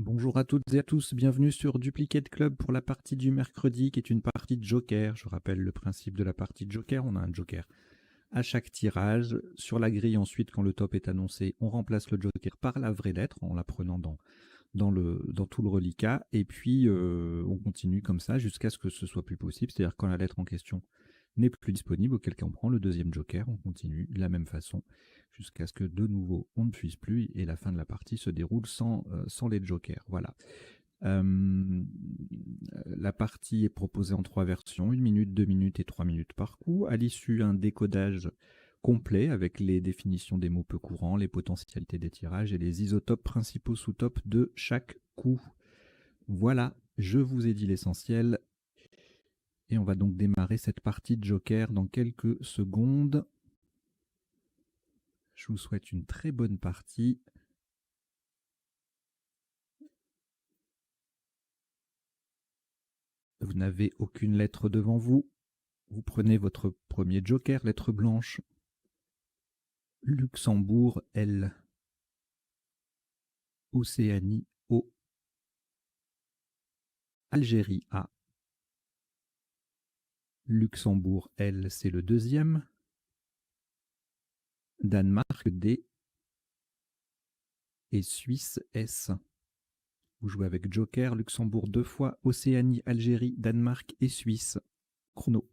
Bonjour à toutes et à tous, bienvenue sur Duplicate Club pour la partie du mercredi qui est une partie de Joker. Je rappelle le principe de la partie de Joker, on a un Joker à chaque tirage. Sur la grille ensuite, quand le top est annoncé, on remplace le Joker par la vraie lettre en la prenant dans tout le reliquat. Et puis on continue comme ça jusqu'à ce que ce soit plus possible, c'est-à-dire quand la lettre en question n'est plus disponible, auquel cas on prend le deuxième Joker, on continue de la même façon jusqu'à ce que de nouveau on ne puisse plus et la fin de la partie se déroule sans les Jokers. Voilà. La partie est proposée en 3 versions, 1 minute, 2 minutes et 3 minutes par coup. À l'issue, un décodage complet avec les définitions des mots peu courants, les potentialités des tirages et les isotopes principaux sous-topes de chaque coup. Voilà, je vous ai dit l'essentiel. Et on va donc démarrer cette partie de Joker dans quelques secondes. Je vous souhaite une très bonne partie. Vous n'avez aucune lettre devant vous. Vous prenez votre premier Joker, lettre blanche. Luxembourg, L. Océanie, O. Algérie, A. Luxembourg, L, c'est le deuxième. Danemark, D. Et Suisse, S. Vous jouez avec Joker, Luxembourg 2 fois, Océanie, Algérie, Danemark et Suisse. Chrono.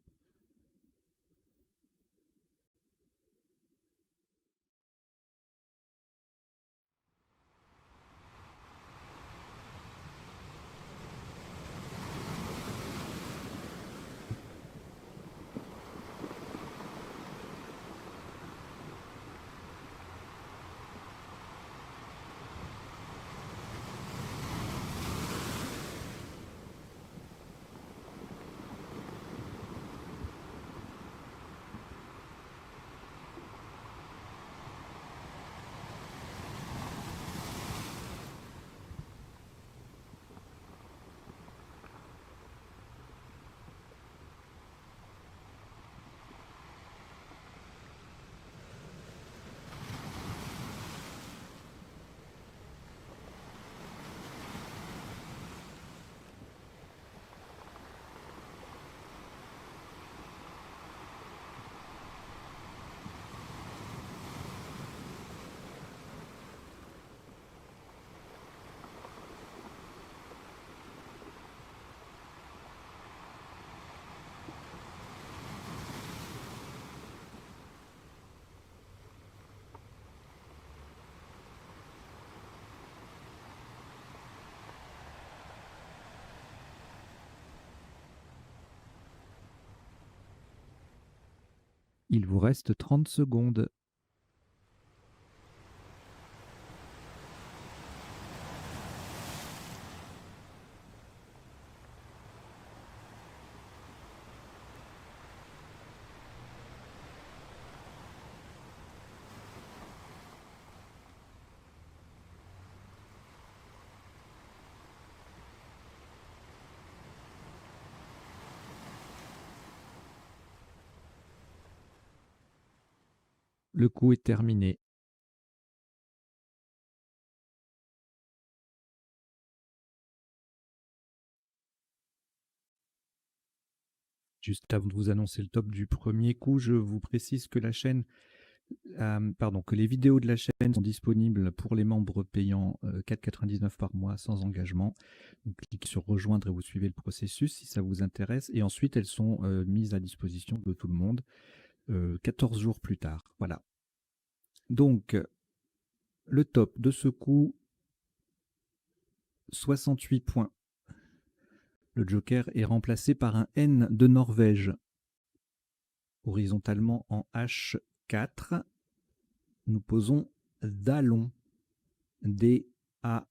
Il vous reste 30 secondes. Le coup est terminé. Juste avant de vous annoncer le top du premier coup, je vous précise que la chaîne, que les vidéos de la chaîne sont disponibles pour les membres payants 4,99 par mois sans engagement. Vous cliquez sur rejoindre et vous suivez le processus si ça vous intéresse. Et ensuite, elles sont mises à disposition de tout le monde 14 jours plus tard. Voilà. Donc, le top de ce coup, 68 points. Le Joker est remplacé par un N de Norvège. Horizontalement en H4, nous posons Dallon. D-A-L-L-O.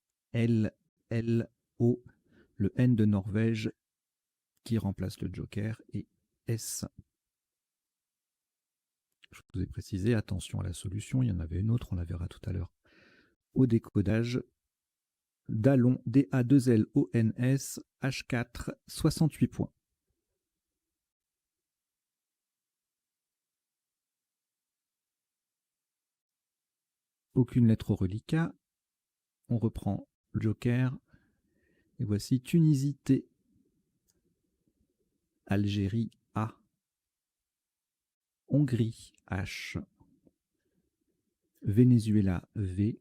Le N de Norvège qui remplace le Joker et S. Je vous ai précisé, attention à la solution, il y en avait une autre, on la verra tout à l'heure. Au décodage, Dallon, D-A-2-L-O-N-S, H4, 68 points. Aucune lettre au reliquat. On reprend le Joker, Et voici Tunisie T, Algérie A, Hongrie H, Venezuela V,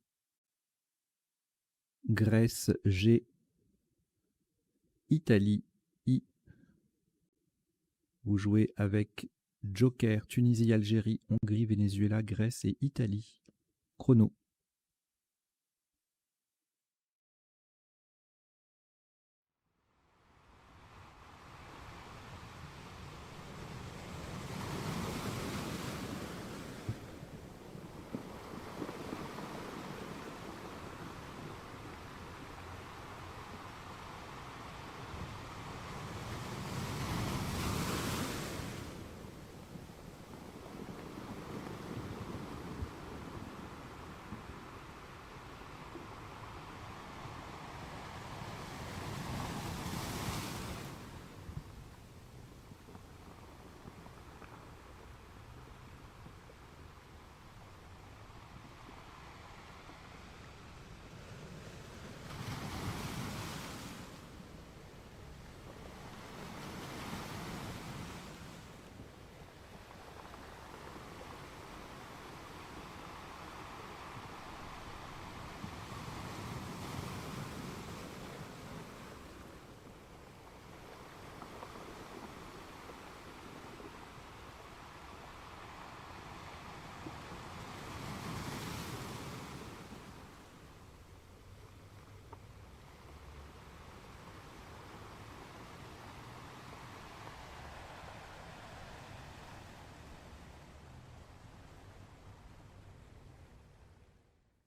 Grèce G, Italie I. Vous jouez avec Joker, Tunisie, Algérie, Hongrie, Venezuela, Grèce et Italie. Chrono.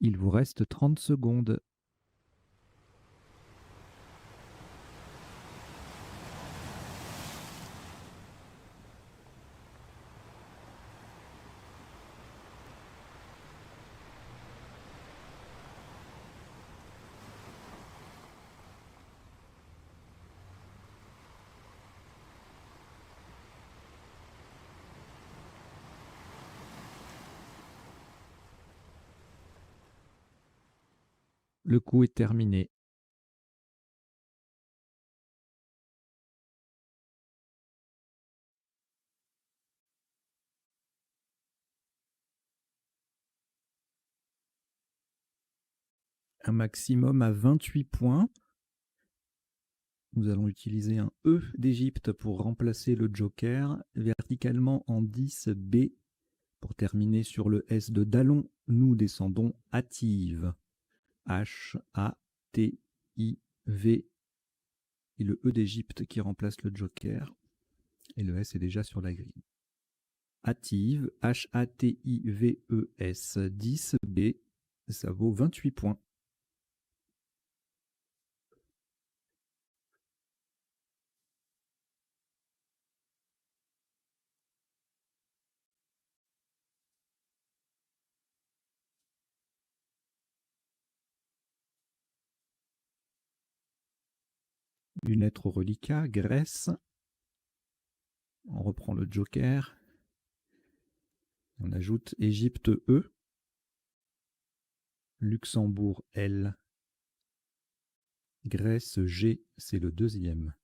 Il vous reste 30 secondes. Le coup est terminé. Un maximum à 28 points. Nous allons utiliser un E d'Égypte pour remplacer le joker. Verticalement en 10 B. Pour terminer sur le S de Dallon, nous descendons Ative. H, A, T, I, V. Et le E d'Égypte qui remplace le joker. Et le S est déjà sur la grille. Ative, H-A-T-I-V-E-S, 10 B. Ça vaut 28 points. Une lettre au reliquat, Grèce. On reprend le joker. On ajoute Égypte E. Luxembourg L. Grèce G, c'est le deuxième.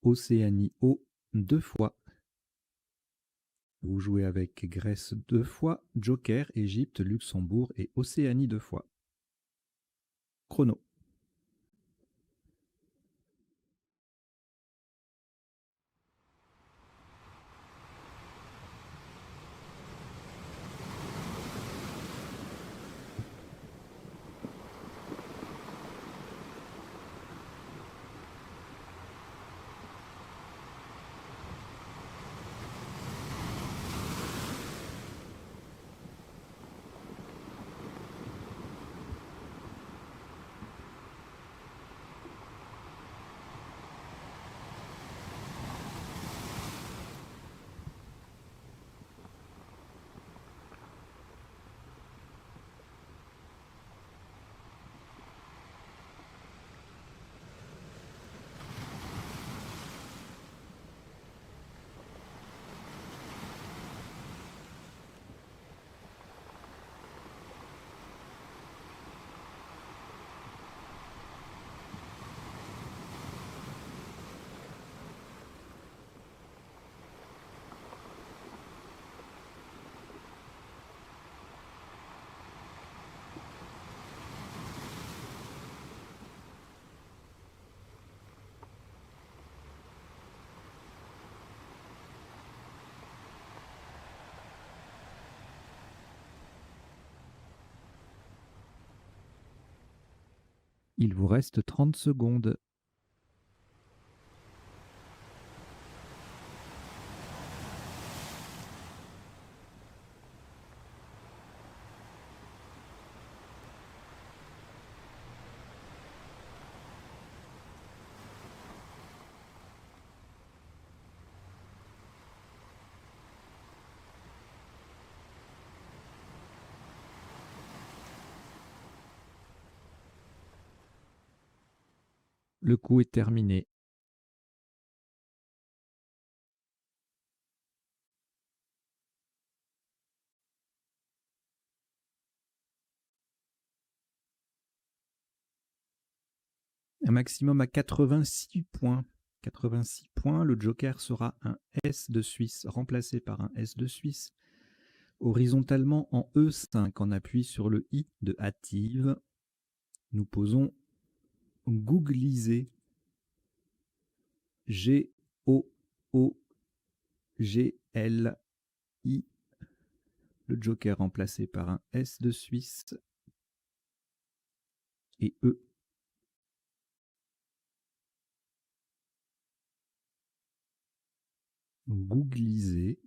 Océanie O, 2 fois. Vous jouez avec Grèce 2 fois, joker, Égypte, Luxembourg et Océanie 2 fois. Chrono. Il vous reste 30 secondes. Le coup est terminé. Un maximum à 86 points. 86 points, le joker sera un S de Suisse, remplacé par un S de Suisse. Horizontalement en E5, on appuie sur le I de hâtive. Nous posons Googliser. G-O-O-G-L-I. Le joker remplacé par un S de Suisse et E. Googliser.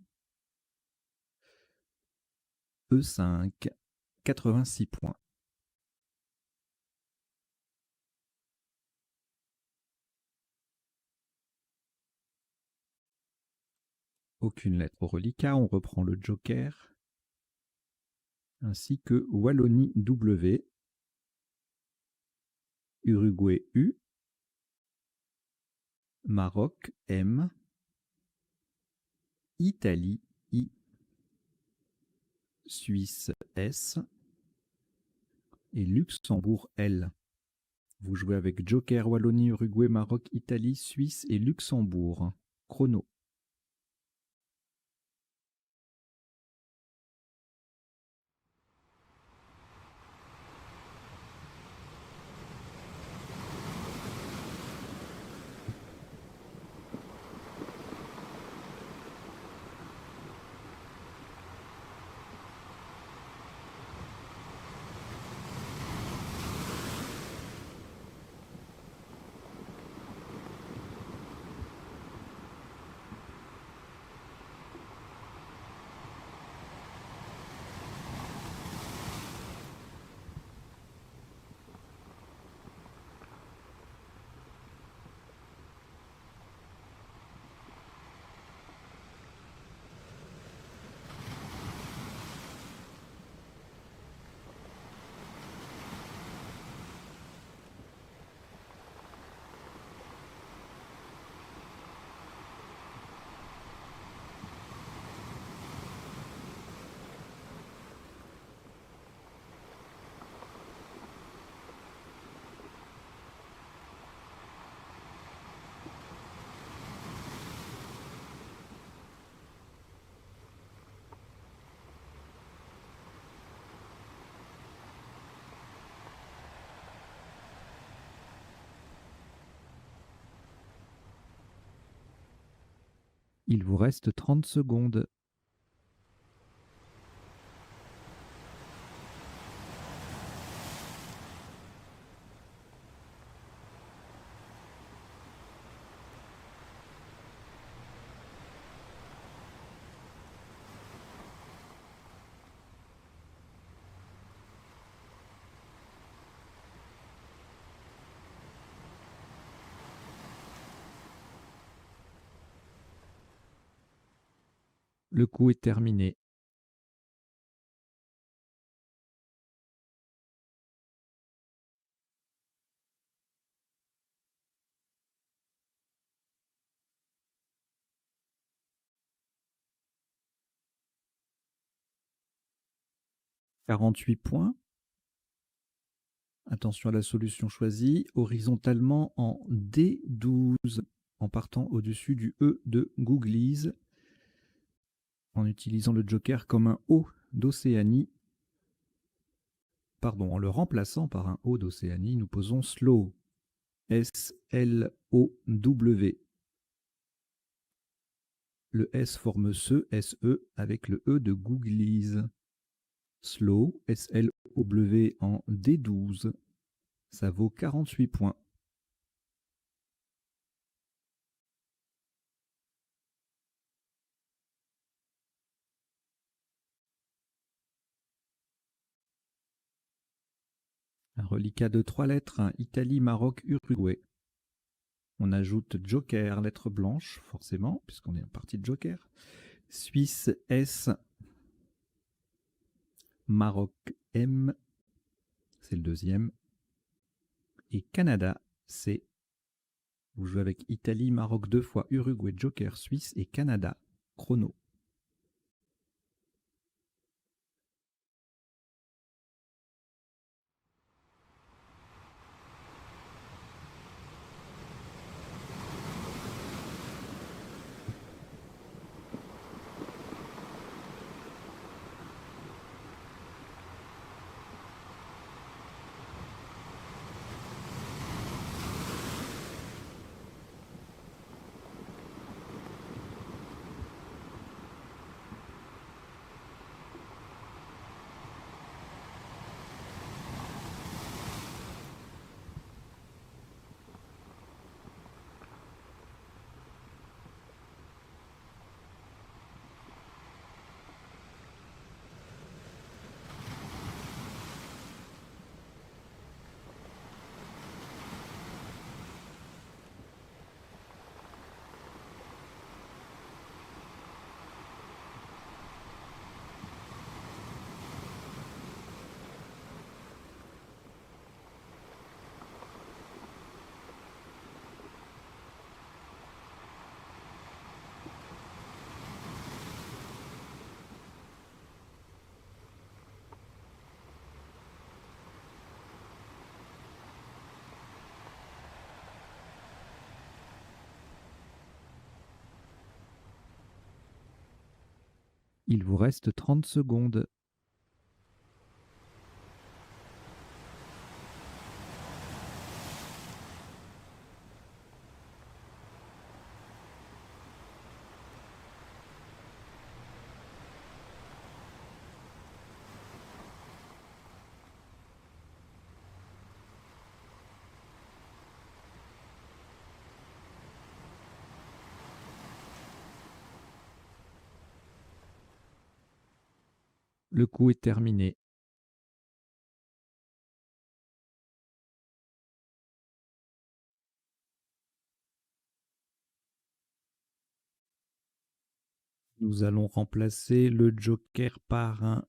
E5, 86 points. Aucune lettre au reliquat, on reprend le joker, ainsi que Wallonie W, Uruguay U, Maroc M, Italie I, Suisse S et Luxembourg L. Vous jouez avec joker, Wallonie, Uruguay, Maroc, Italie, Suisse et Luxembourg. Chrono. Il vous reste 30 secondes. Le coup est terminé. « 48 points. Attention à la solution choisie. Horizontalement en D12, en partant au-dessus du E de Googlise, en utilisant le joker comme un O d'Océanie. Pardon, en le remplaçant par un O d'Océanie, nous posons Slow. S-L-O-W. Le S forme SE avec le E de Googlise. Slow, S-L-O-W en D12. Ça vaut 48 points. Un reliquat de 3 lettres, Italie, Maroc, Uruguay. On ajoute Joker, lettre blanche, forcément, puisqu'on est en partie de Joker. Suisse, S. Maroc, M. C'est le deuxième. Et Canada, C. Vous jouez avec Italie, Maroc 2 fois, Uruguay, Joker, Suisse et Canada, chrono. Il vous reste 30 secondes. Le coup est terminé. Nous allons remplacer le Joker par un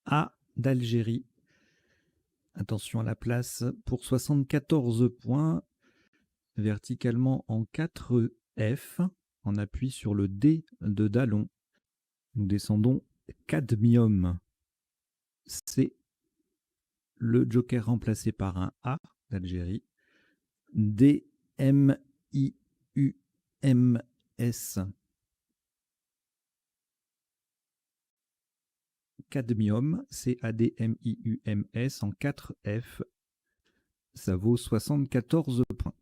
A d'Algérie. Attention à la place pour 74 points. Verticalement en 4 F. On appuie sur le D de Dallon. Nous descendons cadmium. C'est le Joker remplacé par un A d'Algérie. D, M, I, U, M, S. Cadmium, C-A-D-M-I-U-M-S en 4 F. Ça vaut 74 points.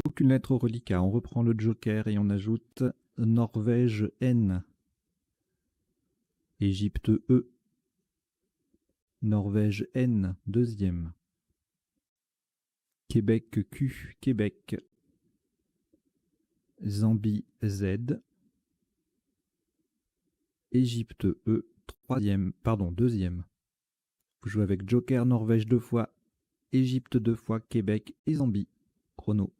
Aucune lettre au reliquat. On reprend le Joker et on ajoute Norvège N. Égypte E. Norvège N, deuxième. Québec Q, Québec. Zambie Z. Égypte E, deuxième. Vous jouez avec Joker, Norvège 2 fois, Égypte 2 fois, Québec et Zambie. Chrono.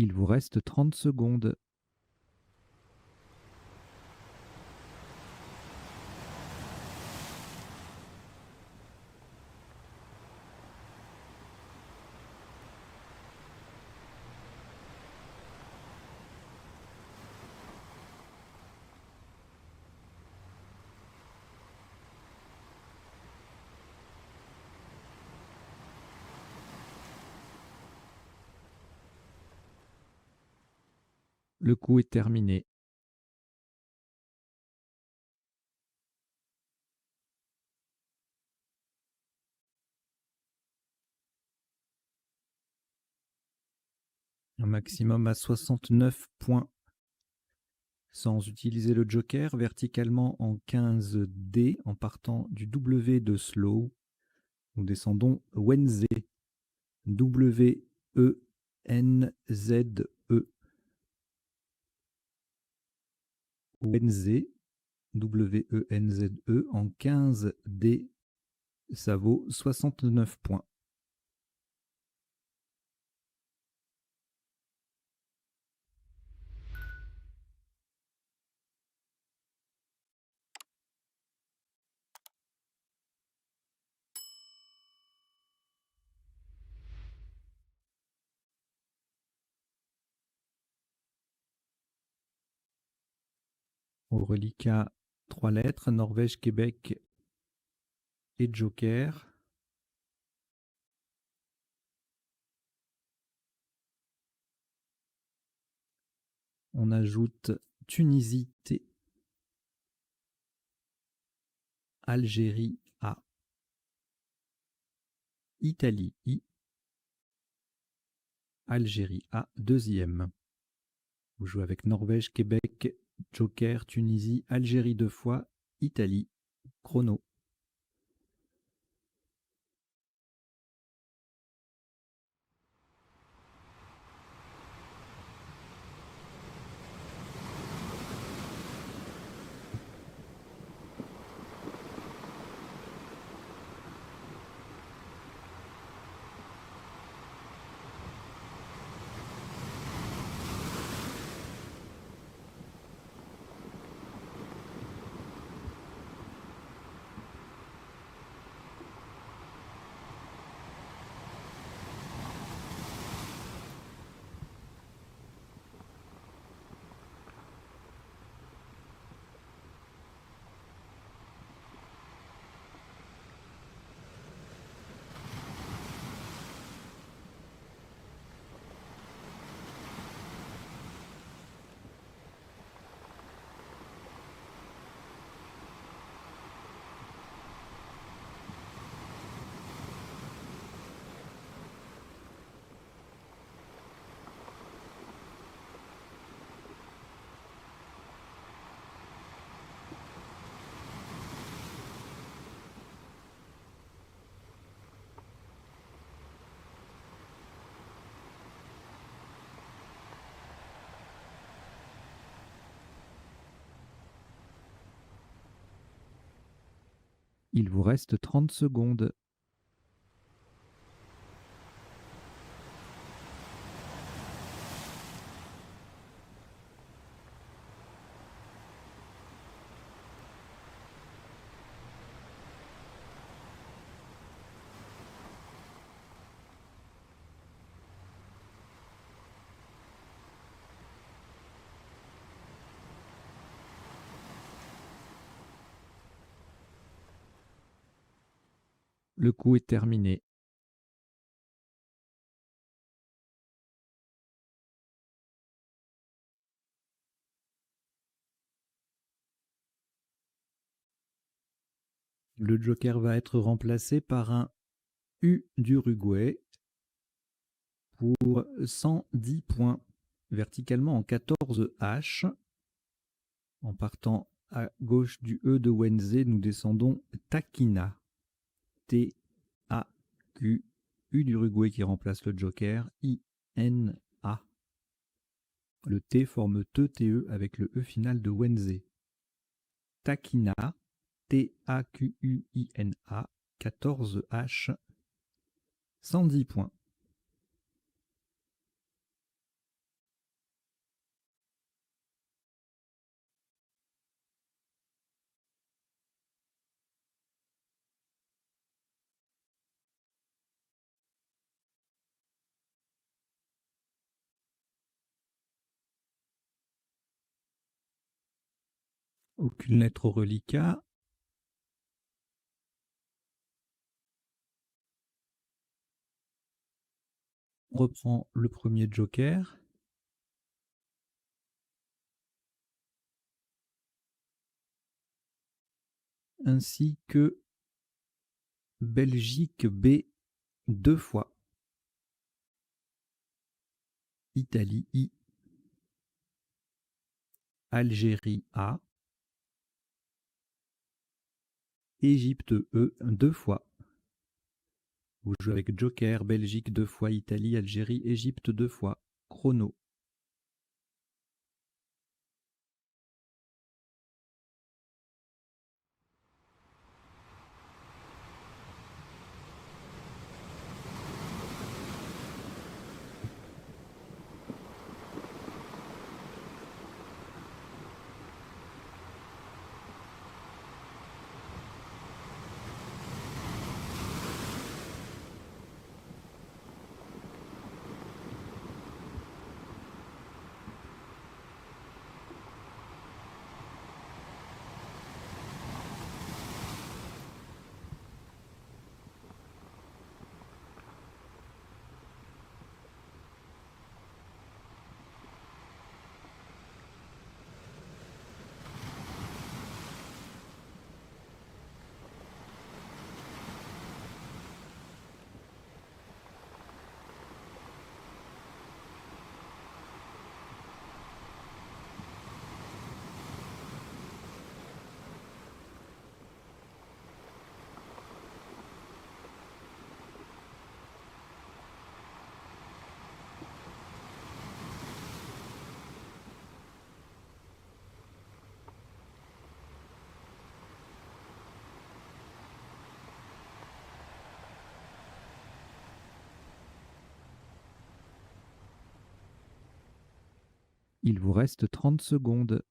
Il vous reste 30 secondes. Le coup est terminé. Un maximum à 69 points. Sans utiliser le joker, verticalement en 15D, en partant du W de slow, nous descendons Wenze. W-E-N-Z-E. Wenze. W-E-N-Z-E en 15D. Ça vaut 69 points. Au reliquat, 3 lettres, Norvège, Québec et Joker. On ajoute Tunisie T, Algérie A, Italie I, Algérie A, deuxième. Vous jouez avec Norvège, Québec, Joker, Tunisie, Algérie 2 fois, Italie, chrono. Il vous reste 30 secondes. Le coup est terminé. Le joker va être remplacé par un U d'Uruguay pour 110 points. Verticalement en 14H. En partant à gauche du E de Wenze, nous descendons Taquina. T-A-Q. U d'Uruguay qui remplace le joker. I-N-A. Le T forme T-E avec le E final de Wenze. Taquina. T-A-Q-U-I-N-A. 14H. 110 points. Aucune lettre au reliquat. On reprend le premier joker. Ainsi que Belgique B 2 fois. Italie I. Algérie A. Égypte E 2 fois. Vous jouez avec joker, Belgique 2 fois, Italie, Algérie, Égypte 2 fois. Chrono. Il vous reste 30 secondes.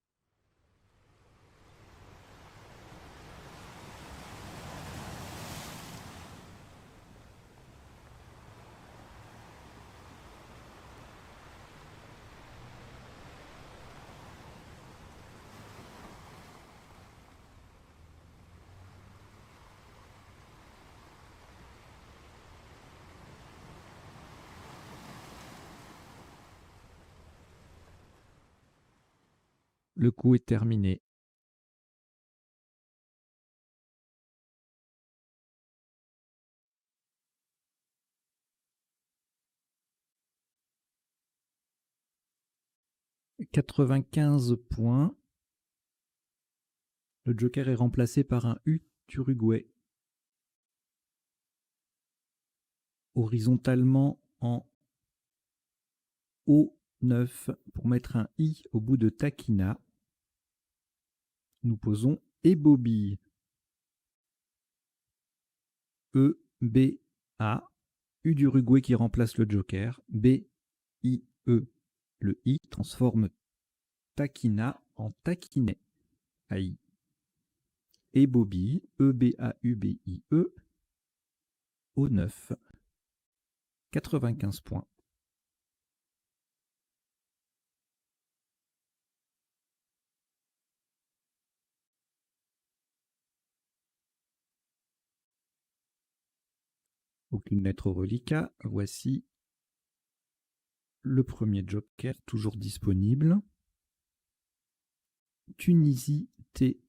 Le coup est terminé. « 95 points. Le joker est remplacé par un U d'Uruguay. Horizontalement en O9 pour mettre un I au bout de taquina. Nous posons Ebobi. E, B, A. U d'Uruguay qui remplace le joker. B, I, E. Le I transforme taquina en taquinet. Aïe. Ebobi. E, B, A, U, B, I, E. O9. 95 points. Aucune lettre au reliquat. Voici le premier joker toujours disponible. Tunisie T.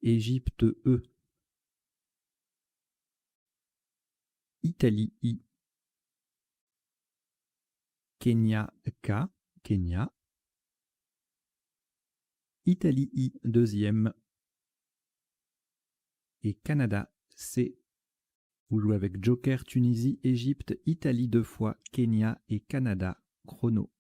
Égypte E. Italie I. Kenya K. Kenya. Italie I deuxième. Et Canada C. Vous jouez avec joker, Tunisie, Égypte, Italie 2 fois, Kenya et Canada. Chrono.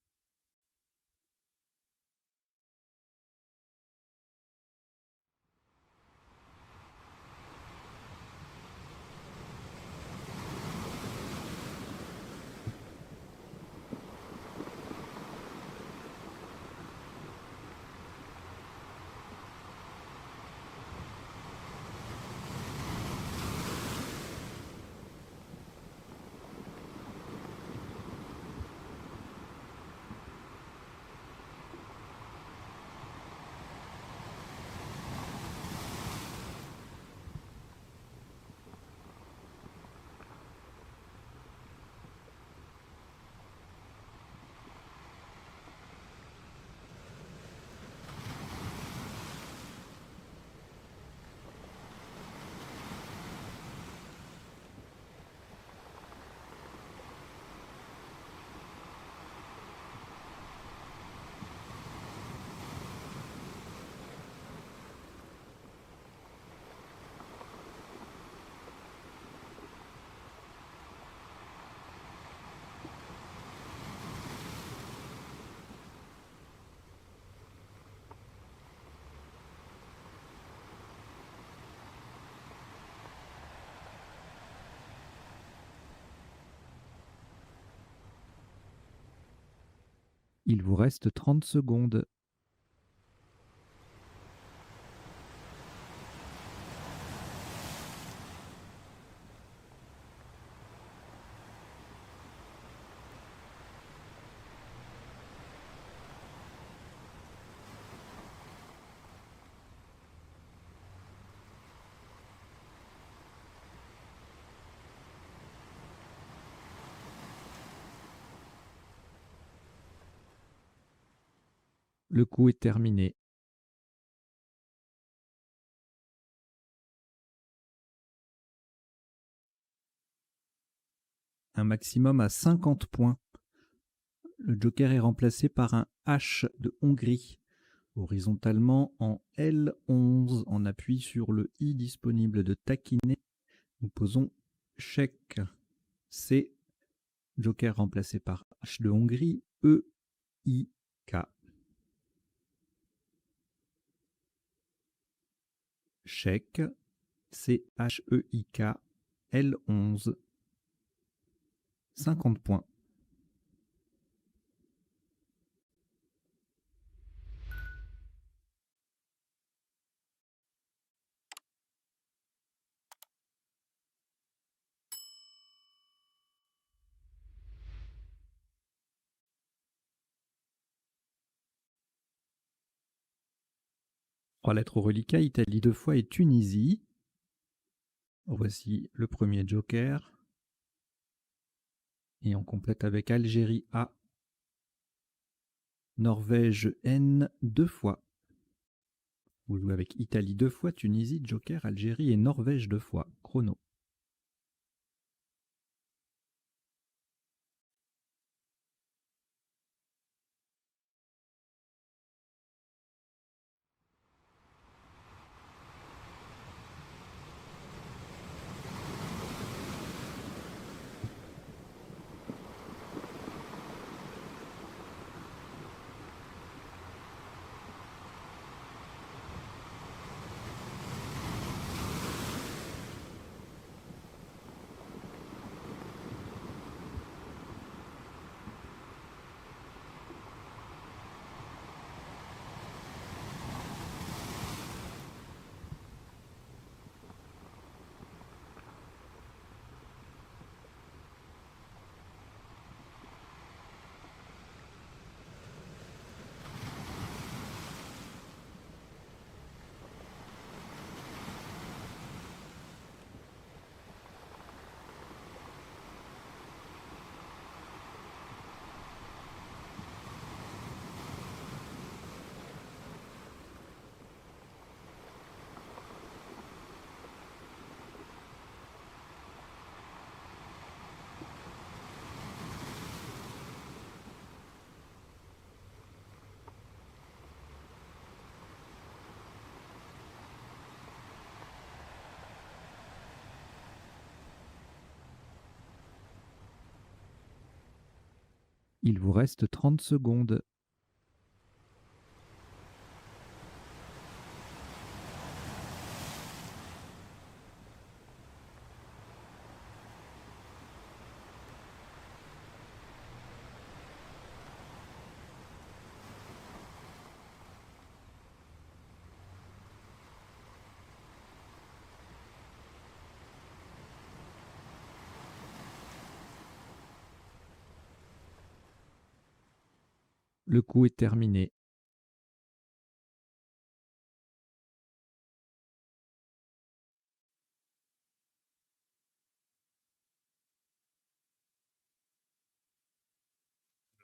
Il vous reste 30 secondes. Le coup est terminé. Un maximum à 50 points. Le joker est remplacé par un H de Hongrie. Horizontalement en L11, en appui sur le I disponible de taquiner. Nous posons chèque. C. Joker remplacé par H de Hongrie. E. I. K. Chèque. C-H-E-I-K. L11. 50 points. Trois lettres au reliquat, Italie 2 fois et Tunisie. Voici le premier joker. Et on complète avec Algérie A. Norvège N 2 fois. Vous jouez avec Italie 2 fois, Tunisie, joker, Algérie et Norvège 2 fois. Chrono. Il vous reste 30 secondes. Le coup est terminé.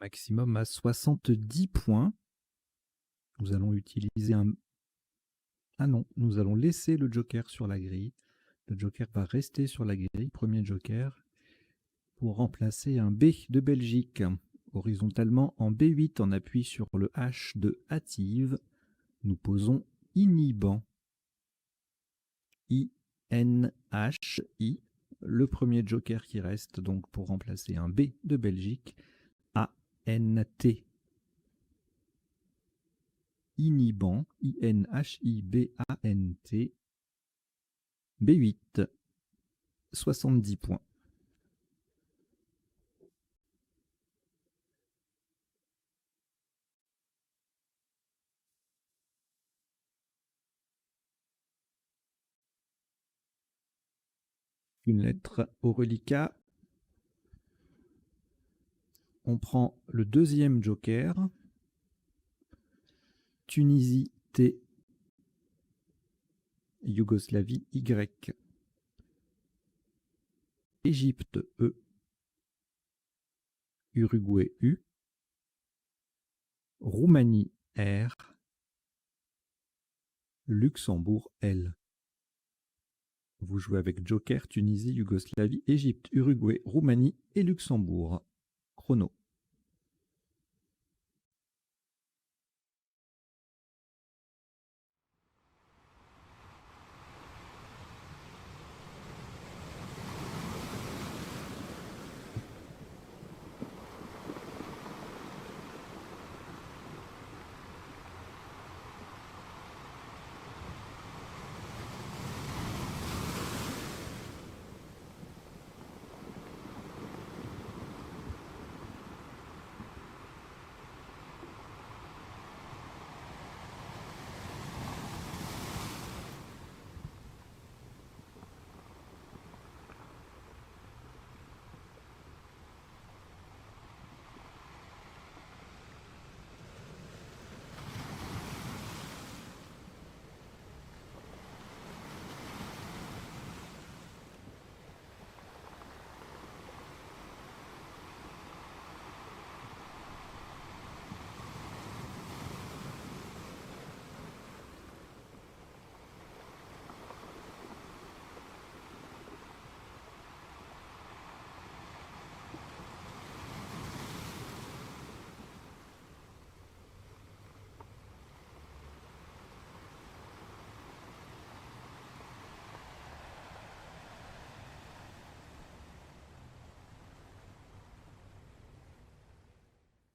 Maximum à 70 points. Nous allons utiliser un... Ah non, nous allons laisser le joker sur la grille. Le joker va rester sur la grille, premier joker, pour remplacer un B de Belgique. Horizontalement en B8, en appui sur le H de hâtive, nous posons inhibant. I-N-H-I, le premier joker qui reste donc pour remplacer un B de Belgique, A-N-T. Inhibant, I-N-H-I-B-A-N-T, B8, 70 points. Une lettre au reliquat. On prend le deuxième joker. Tunisie T. Yougoslavie Y. Égypte E. Uruguay U. Roumanie R. Luxembourg L. Vous jouez avec Joker, Tunisie, Yougoslavie, Égypte, Uruguay, Roumanie et Luxembourg. Chrono.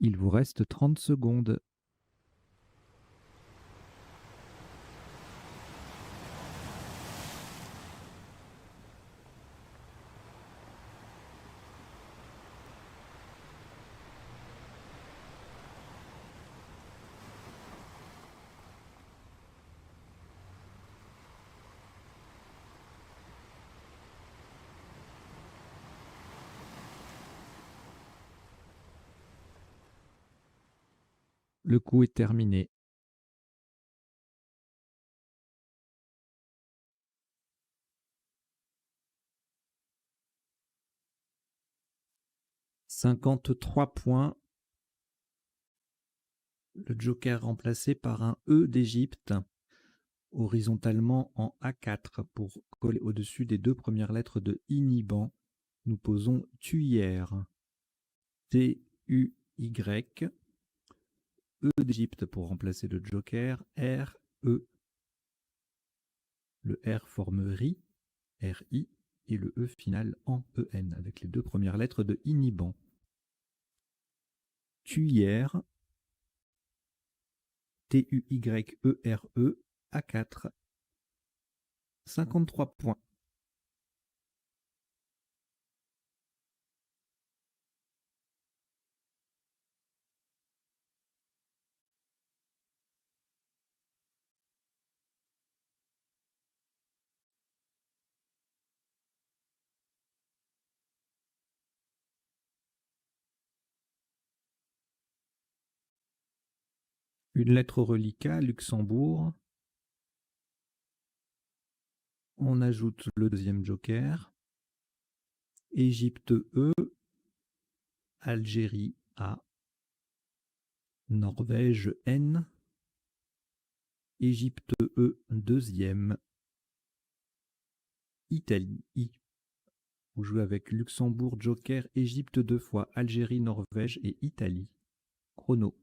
Il vous reste 30 secondes. Le coup est terminé. « 53 points. Le joker remplacé par un E d'Égypte, horizontalement en A4 pour coller au-dessus des deux premières lettres de Inhiban. Nous posons Tuyère. T-U-Y. E d'Égypte pour remplacer le joker. R-E. Le R forme RI, R-I, et le E final en E-N, avec les deux premières lettres de Inhiban. Tuyère. T-U-Y-E-R-E, A4. 53 points. Une lettre au reliquat, Luxembourg. On ajoute le deuxième joker. Égypte E. Algérie A. Norvège N. Égypte E deuxième. Italie I. Vous jouez avec Luxembourg, Joker, Égypte deux fois, Algérie, Norvège et Italie. Chrono.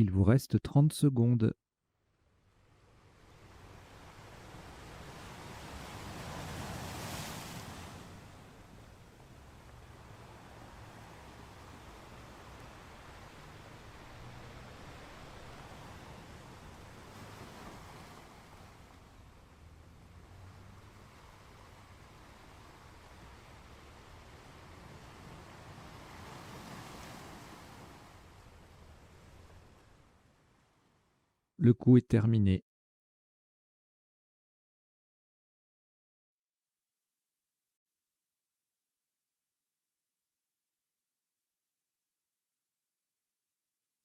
Il vous reste 30 secondes. Le coup est terminé.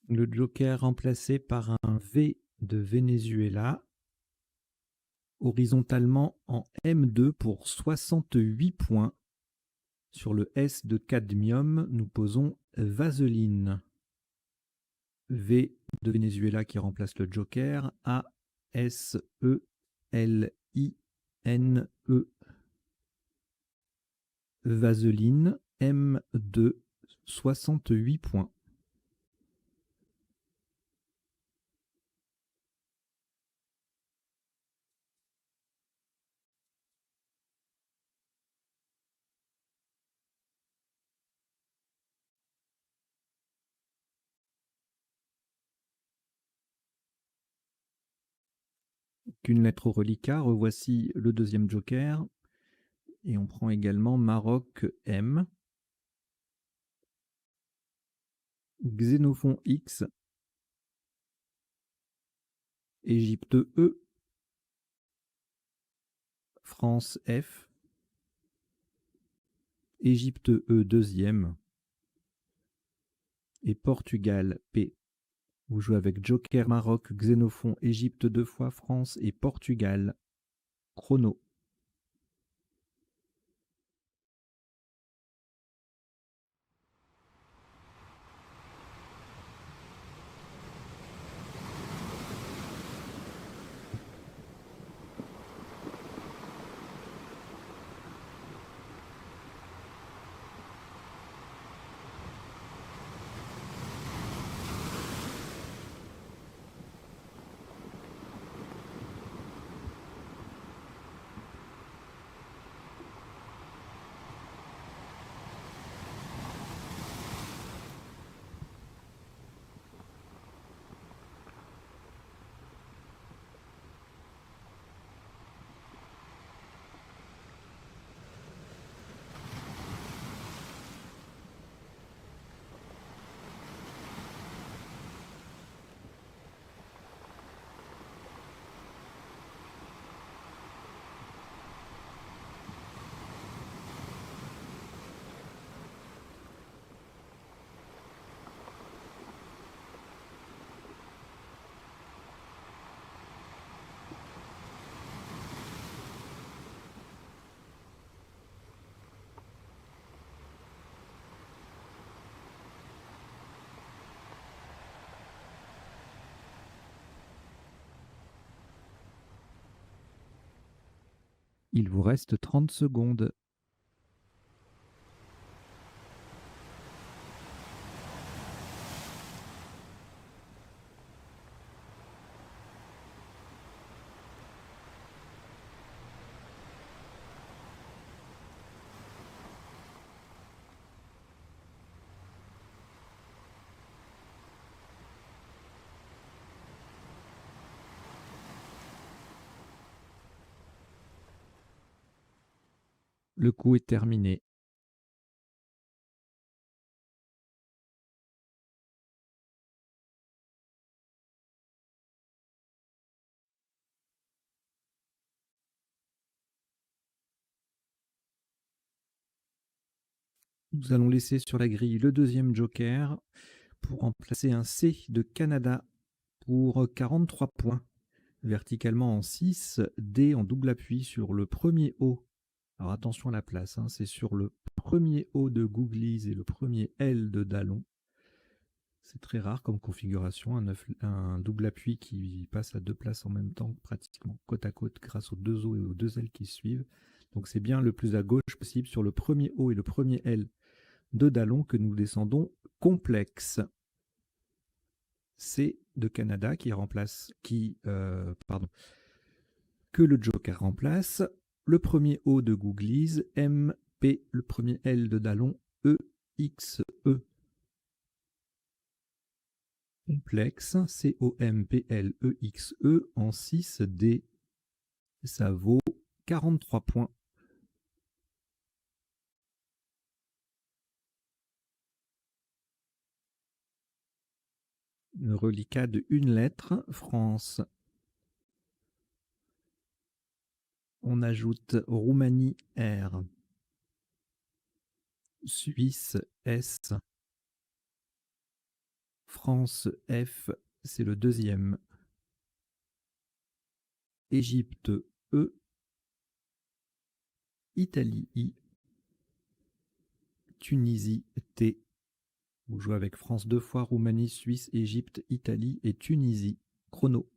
Le joker remplacé par un V de Venezuela, horizontalement en M2 pour 68 points. Sur le S de cadmium, nous posons vaseline. V de Venezuela qui remplace le joker, A, S, E, L, I, N, E. Vaseline, M2, 68 points. Qu'une lettre au reliquat, revoici le deuxième joker. Et on prend également Maroc M, Xénophon X, Égypte E, France F, Égypte E deuxième et Portugal P. Vous jouez avec Joker, Maroc, Xénophon, Égypte 2 fois, France et Portugal. Chrono. Il vous reste 30 secondes. Le coup est terminé. Nous allons laisser sur la grille le deuxième joker pour remplacer un C de Canada pour 43 points. Verticalement en 6, D en double appui sur le premier O. Alors attention à la place, hein, c'est sur le premier O de Googlies et le premier L de Dallon. C'est très rare comme configuration, un double appui qui passe à deux places en même temps, pratiquement côte à côte grâce aux deux O et aux deux L qui suivent. Donc c'est bien le plus à gauche possible sur le premier O et le premier L de Dallon que nous descendons complexe. C de Canada que le Joker remplace, le premier O de Googlies, M, P, le premier L de Dallon, E, X, E. Complexe, C-O-M-P-L-E-X-E en 6D. Ça vaut 43 points. Le reliquat de une lettre, France. On ajoute Roumanie, R. Suisse, S. France, F, c'est le deuxième. Égypte, E. Italie, I. Tunisie, T. Vous jouez avec France 2 fois, Roumanie, Suisse, Égypte, Italie et Tunisie. Chrono.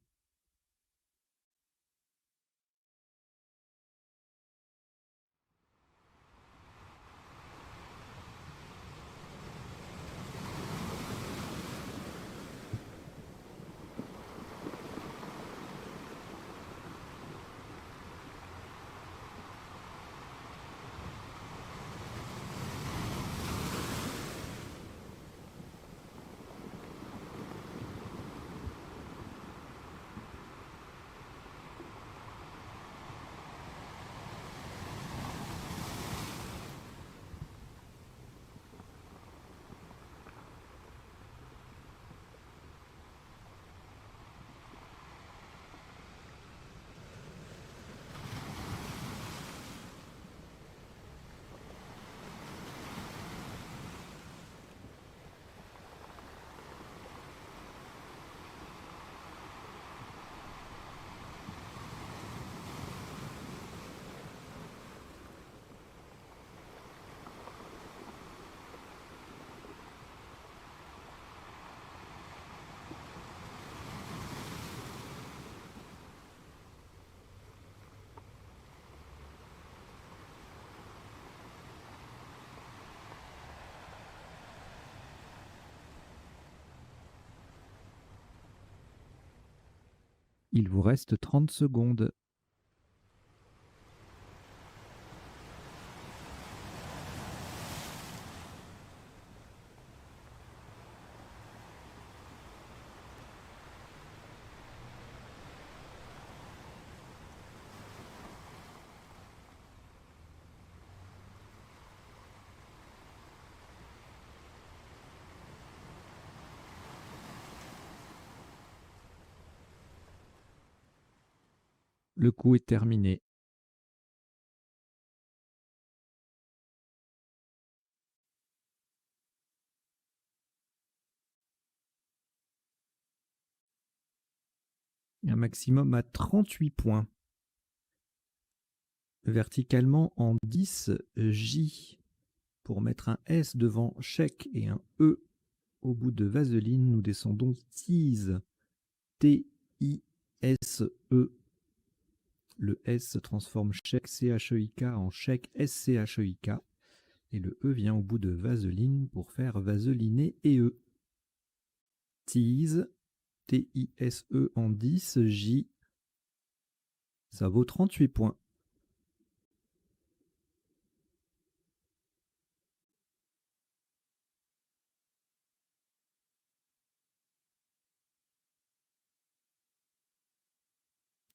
Il vous reste 30 secondes. Le coup est terminé. Un maximum à 38 points. Verticalement en 10, J. Pour mettre un S devant chèque et un E au bout de vaseline, nous descendons tease. T-I-S-E. Le S se transforme chèque C-H-E-I-K en chèque S-C-H-E-I-K. Et le E vient au bout de vaseline pour faire vaseliner et E. Tease. T-I-S-E en 10, J. Ça vaut 38 points.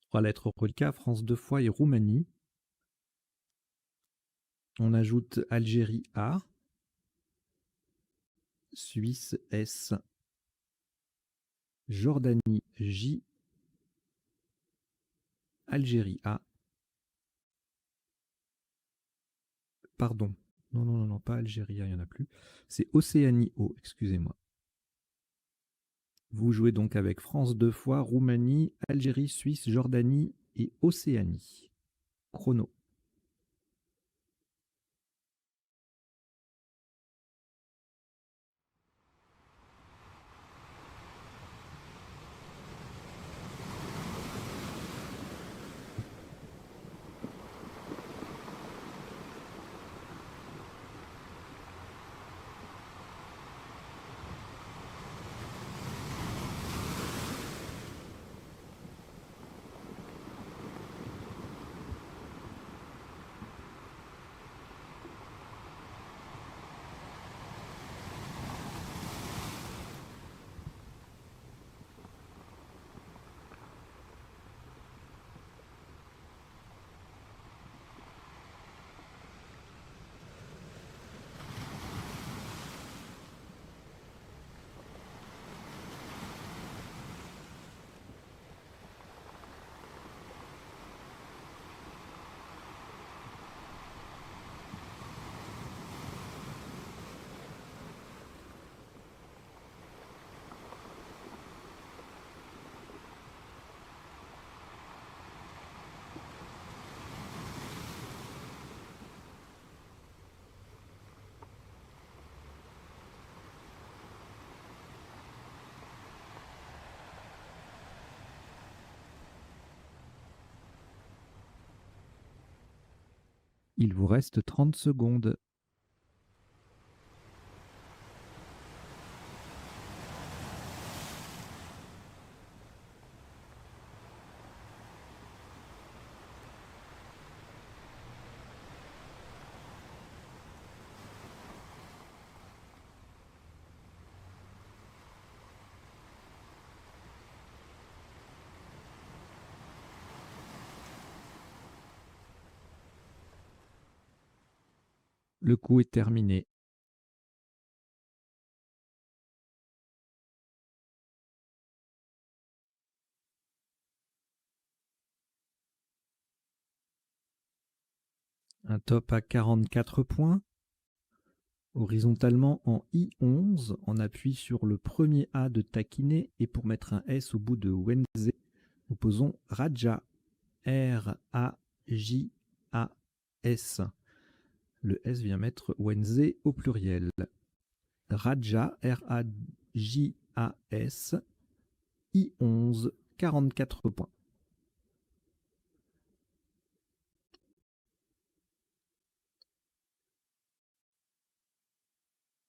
Trois lettres au reliquat, France 2 fois et Roumanie. On ajoute Algérie A, Suisse S, Jordanie J, Algérie A. Pardon, non, pas Algérie A, il n'y en a plus. C'est Océanie O, excusez-moi. Vous jouez donc avec France 2 fois, Roumanie, Algérie, Suisse, Jordanie et Océanie. Chrono. Il vous reste 30 secondes. Le coup est terminé. Un top à 44 points. Horizontalement en I11, on appuie sur le premier A de taquiner et pour mettre un S au bout de Wednesday, nous posons Raja. R-A-J-A-S. Le S vient mettre Wednesday au pluriel. Raja, R-A-J-A-S, I11, 44 points.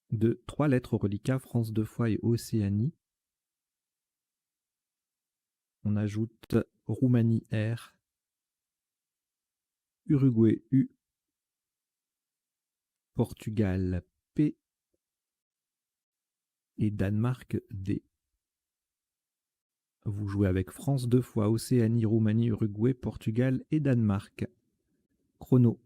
De 3 lettres au reliquat, France 2 fois et Océanie. On ajoute Roumanie R, Uruguay U, Portugal P et Danemark D. Vous jouez avec France 2 fois Océanie, Roumanie, Uruguay, Portugal et Danemark. Chrono.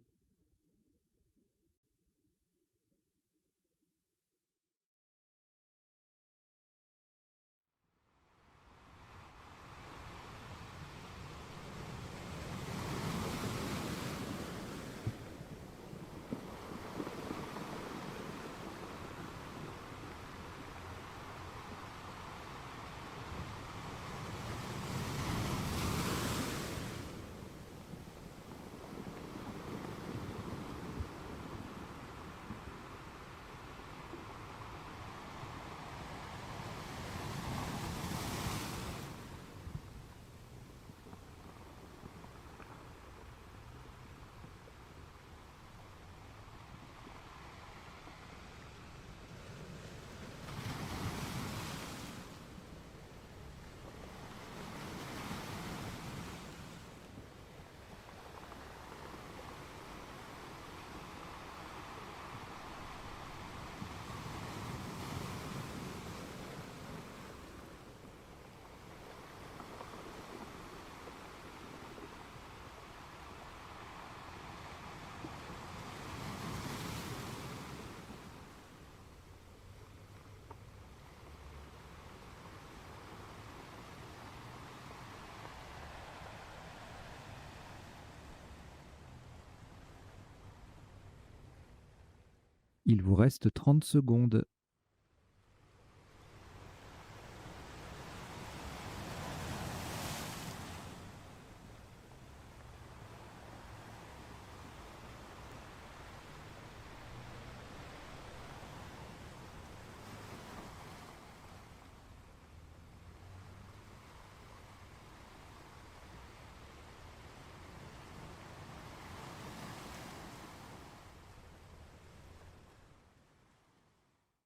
Il vous reste 30 secondes.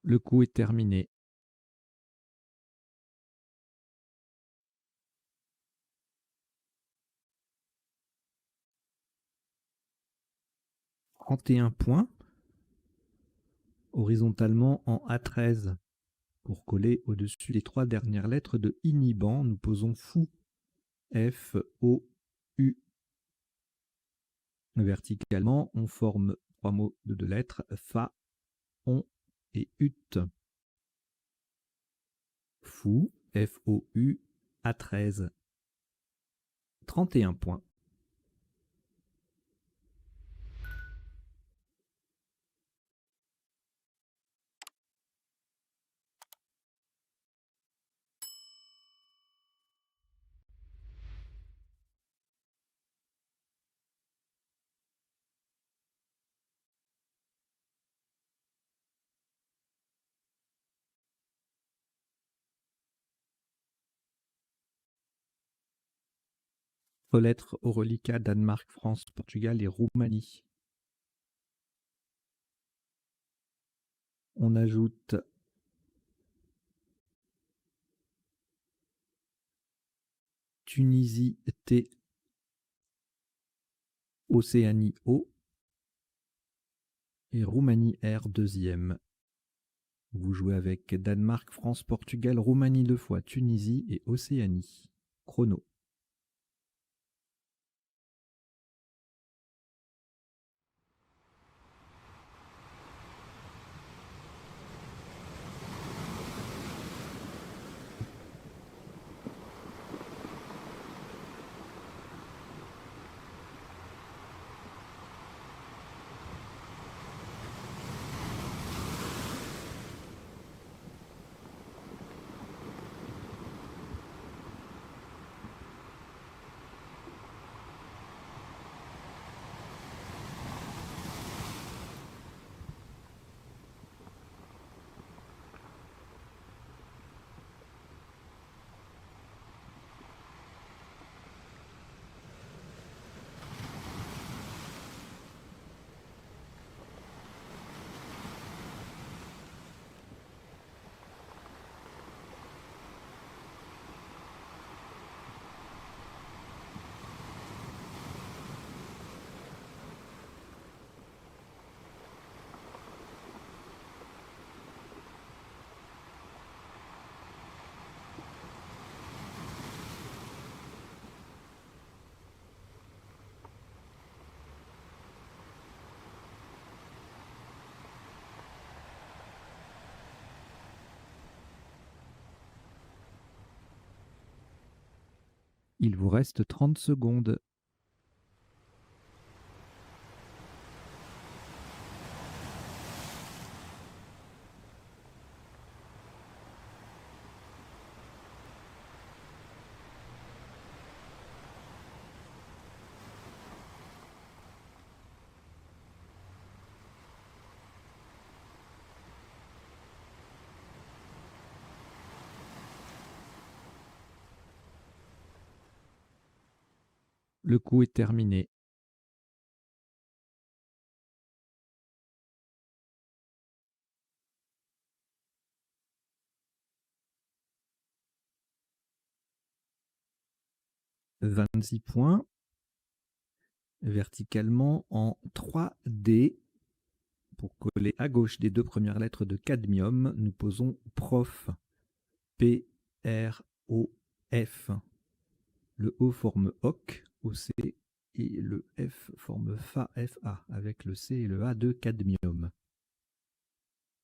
Le coup est terminé. « 31 points. Horizontalement en A13. Pour coller au-dessus des 3 dernières lettres de inhibant, nous posons fou. F-O-U. Verticalement, on forme 3 mots de 2 lettres, fa, on et ut. Fou, F-O-U, A13. 31 points. Lettres au reliquat Danemark, France, Portugal et Roumanie. On ajoute Tunisie T, Océanie O et Roumanie R deuxième. Vous jouez avec Danemark, France, Portugal, Roumanie 2 fois, Tunisie et Océanie. Chrono. Il vous reste 30 secondes. Le coup est terminé. « 26 points. Verticalement en 3D. Pour coller à gauche des deux premières lettres de cadmium, nous posons prof. P, R, O, F. Le O forme OC, OC, et le F forme FA, FA, avec le C et le A de cadmium.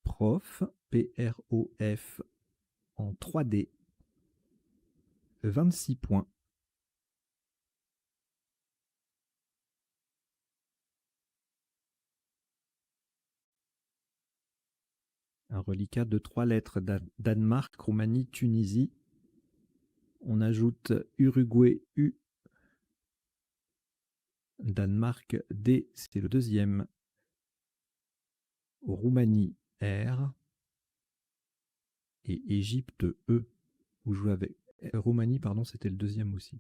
Prof, P, R, O, F, en 3D. 26 points. Un reliquat de 3 lettres, Danemark, Roumanie, Tunisie. On ajoute Uruguay U, Danemark D, c'est le deuxième. Roumanie R et Égypte E. Vous jouez avec Roumanie, pardon, c'était le deuxième aussi.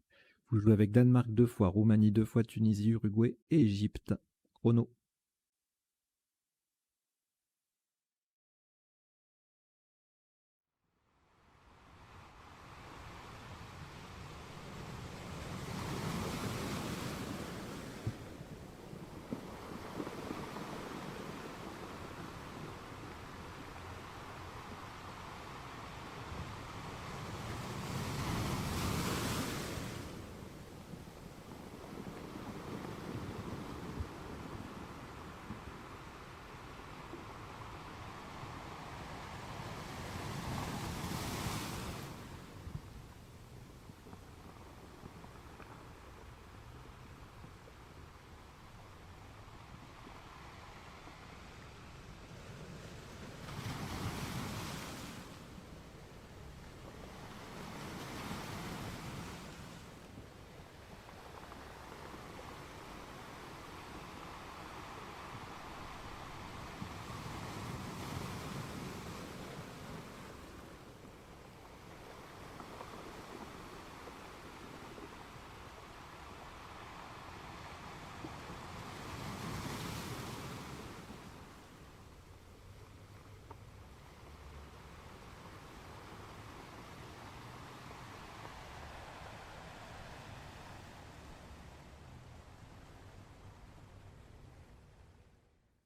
Vous jouez avec Danemark 2 fois, Roumanie 2 fois, Tunisie, Uruguay et Égypte. Chrono.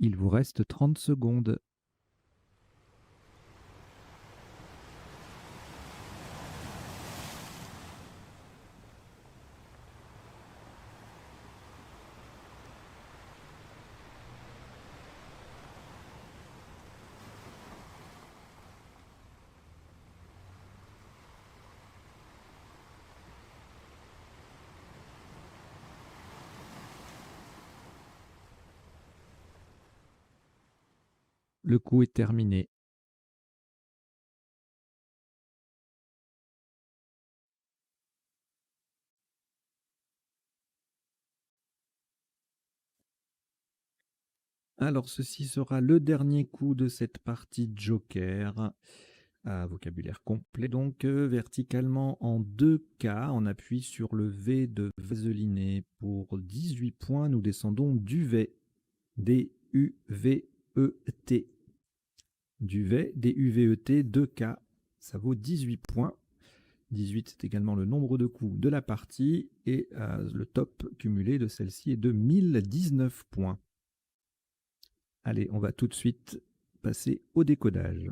Il vous reste 30 secondes. Le coup est terminé. Alors, ceci sera le dernier coup de cette partie Joker. Vocabulaire complet, donc verticalement en 2K, on appuie sur le V de vaseliné. Pour 18 points, nous descendons duvet. D-U-V-E-T. Duvet, D-U-V-E-T, 2K, ça vaut 18 points. 18, c'est également le nombre de coups de la partie, et le top cumulé de celle-ci est de 1019 points. Allez, on va tout de suite passer au décodage.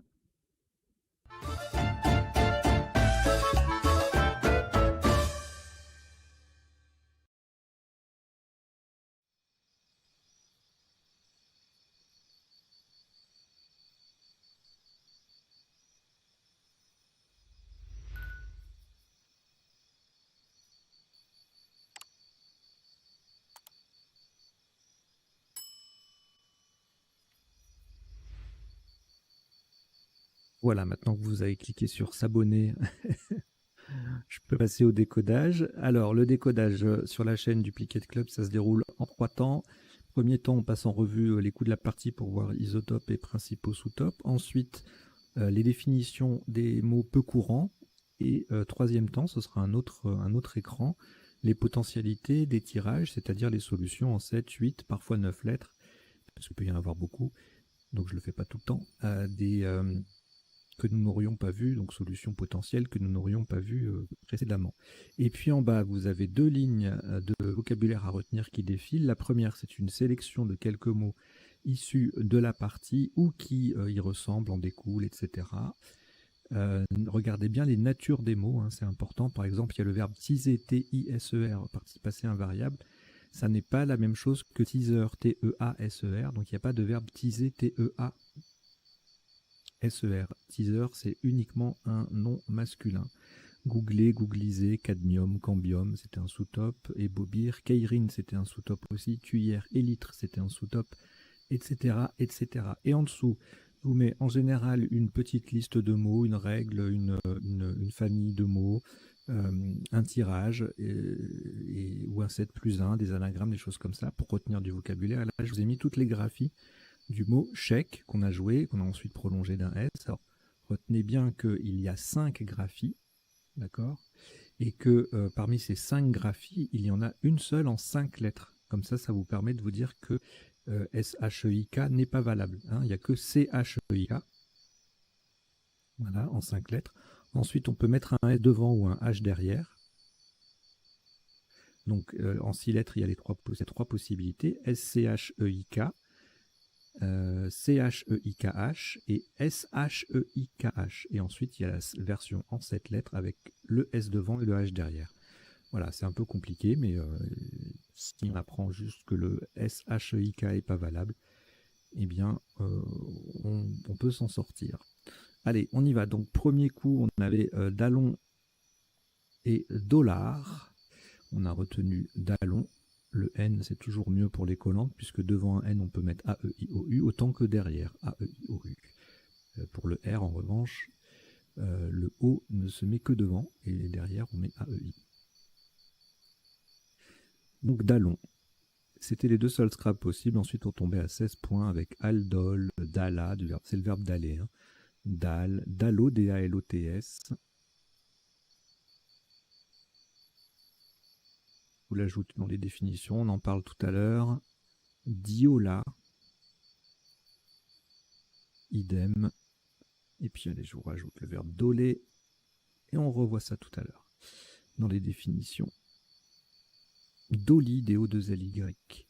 Voilà, maintenant que vous avez cliqué sur s'abonner, je peux passer au décodage. Alors, le décodage sur la chaîne Duplicate Club, ça se déroule en 3 temps. Premier temps, on passe en revue les coups de la partie pour voir isotopes et principaux sous-topes. Ensuite, les définitions des mots peu courants. Et troisième temps, ce sera un autre écran, les potentialités des tirages, c'est-à-dire les solutions en 7, 8, parfois 9 lettres, parce qu'il peut y en avoir beaucoup, donc je ne le fais pas tout le temps, que nous n'aurions pas vu, donc solutions potentielles que nous n'aurions pas vues précédemment. Et puis en bas, vous avez 2 lignes de vocabulaire à retenir qui défilent. La première, c'est une sélection de quelques mots issus de la partie ou qui y ressemblent, en découlent, etc. Regardez bien les natures des mots, hein, c'est important. Par exemple, il y a le verbe teaser, T-I-S-E-R, participe passé invariable. Ça n'est pas la même chose que teaser, T-E-A-S-E-R, donc il n'y a pas de verbe teaser, T-E-A SER. Teaser, c'est uniquement un nom masculin. Googler, googliser, cadmium, cambium, c'était un sous-top. Et bobir, keirine, c'était un sous-top aussi. Tuyère, élytre, c'était un sous-top, etc., etc. Et en dessous, je vous mets en général une petite liste de mots, une règle, une famille de mots, un tirage, ou un 7+1, des anagrammes, des choses comme ça, pour retenir du vocabulaire. Là, je vous ai mis toutes les graphies du mot chèque qu'on a joué, qu'on a ensuite prolongé d'un S. Alors, retenez bien qu'il y a 5 graphies, d'accord, et que parmi ces 5 graphies, il y en a une seule en 5 lettres. Comme ça vous permet de vous dire que SHEIK n'est pas valable. Hein. Il n'y a que CHEIK, voilà, en 5 lettres. Ensuite, on peut mettre un S devant ou un H derrière. Donc, en 6 lettres, il y a les 3 possibilités. SCHEIK, CHEIKH et SHEIKH. Et ensuite, il y a la version en 7 lettres avec le S devant et le H derrière. Voilà, c'est un peu compliqué, mais si on apprend juste que le SHEIK n'est pas valable, eh bien, on peut s'en sortir. Allez, on y va. Donc, premier coup, on avait Dallon et dollar. On a retenu Dallon. Le N, c'est toujours mieux pour les collantes, puisque devant un N, on peut mettre A-E-I-O-U, autant que derrière A-E-I-O-U. Pour le R, en revanche, le O ne se met que devant, et derrière, on met A-E-I. Donc, Dallon. C'était les deux seuls scraps possibles. Ensuite, on tombait à 16 points avec Aldol, Dalla, c'est le verbe d'aller. Hein. Dal, Dallo, D-A-L-O-T-S. Je vous l'ajoute dans les définitions, on en parle tout à l'heure. Diola, idem. Et puis, allez, je vous rajoute le verbe doler. Et on revoit ça tout à l'heure dans les définitions. Doli, D-O-2-L-Y.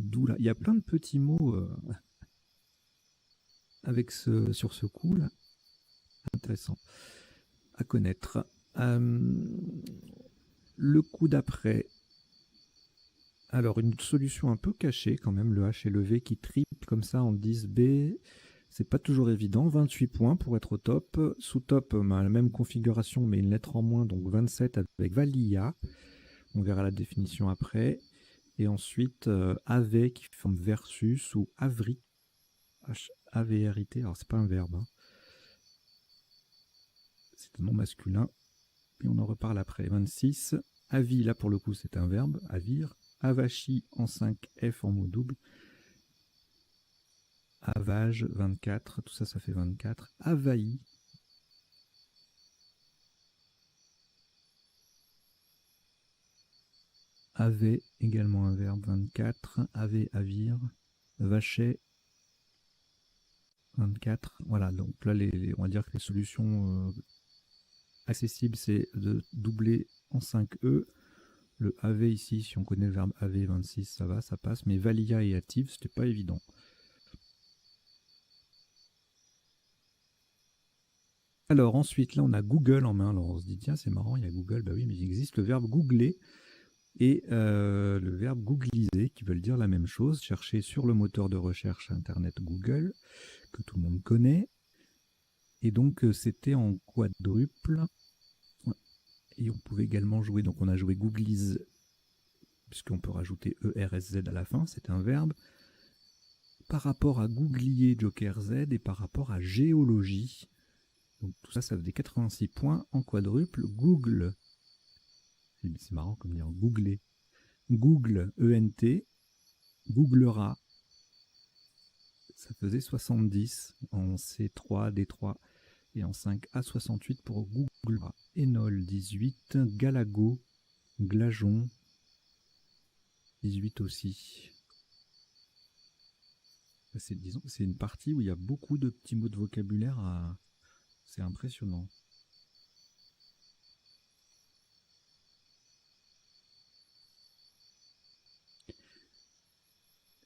D'où là, il y a plein de petits mots sur ce coup là, intéressant à connaître. Le coup d'après, alors une solution un peu cachée quand même, le H et le V qui triplent comme ça en 10B, c'est pas toujours évident. 28 points pour être au top. Sous top, la même configuration mais une lettre en moins, donc 27 avec Valia. On verra la définition après. Et ensuite, AV qui forme versus ou avri. H-A-V-R-I-T. Alors, c'est pas un verbe. Hein. C'est un nom masculin. Et on en reparle après. 26. Avi, là pour le coup, c'est un verbe. Avir. Avachi en 5F en mot double. Avage, 24. Tout ça, ça fait 24. Avahi. Ave, également un verbe, 24. Ave, avir. Vachet, 24. Voilà, donc là, on va dire que les solutions accessibles, c'est de doubler en 5E. Le AV ici, si on connaît le verbe AV 26, ça va, ça passe. Mais Valia et active, c'était pas évident. Alors ensuite, là, on a Google en main. Alors on se dit, tiens, c'est marrant, il y a Google. Bah oui, mais il existe le verbe googler et le verbe googliser, qui veulent dire la même chose. Chercher sur le moteur de recherche Internet Google, que tout le monde connaît. Et donc, c'était en quadruple. Et on pouvait également jouer, donc on a joué googlise, puisqu'on peut rajouter ERSZ à la fin, c'est un verbe. Par rapport à googlier Joker Z et par rapport à géologie. Donc tout ça, ça faisait 86 points en quadruple. Google, c'est marrant comme dire, googler. Google, ENT, googlera, ça faisait 70 en C3, D3 et en 5A, 68 pour googlera. Enol, 18, Galago, glajon, 18 aussi. C'est une partie où il y a beaucoup de petits mots de vocabulaire à... C'est impressionnant.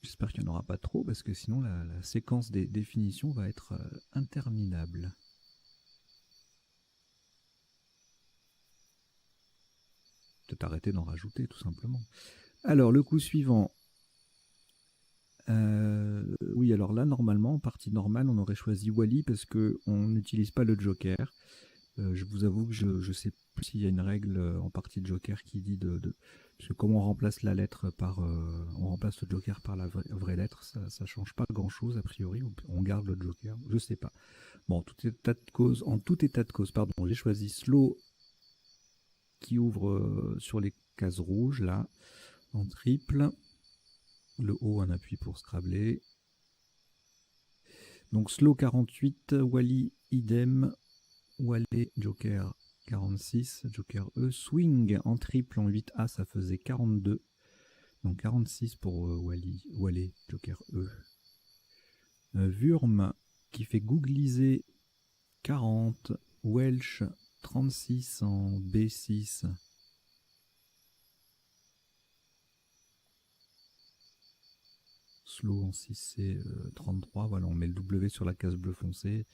J'espère qu'il n'y en aura pas trop, parce que sinon la séquence des définitions va être interminable. Peut-être arrêter d'en rajouter, tout simplement. Alors, le coup suivant. Oui, alors là, normalement, en partie normale, on aurait choisi Wally, parce qu'on n'utilise pas le Joker. Je vous avoue que je ne sais plus s'il y a une règle en partie de Joker qui dit parce que comme on remplace la lettre par... on remplace le Joker par la vraie lettre, ça ne change pas grand-chose, a priori. On garde le Joker, je ne sais pas. Bon, en tout état de cause, pardon, j'ai choisi Slow qui ouvre sur les cases rouges, là, en triple. Le haut, un appui pour scrabler. Donc Slow 48, Wally idem, Wally Joker 46, Joker E, Swing en triple en 8A, ça faisait 42. Donc 46 pour Wally Joker E. Wurm qui fait googliser 40, Welsh 36 en B6. Slow en 6C 33, voilà, on met le W sur la case bleu foncé.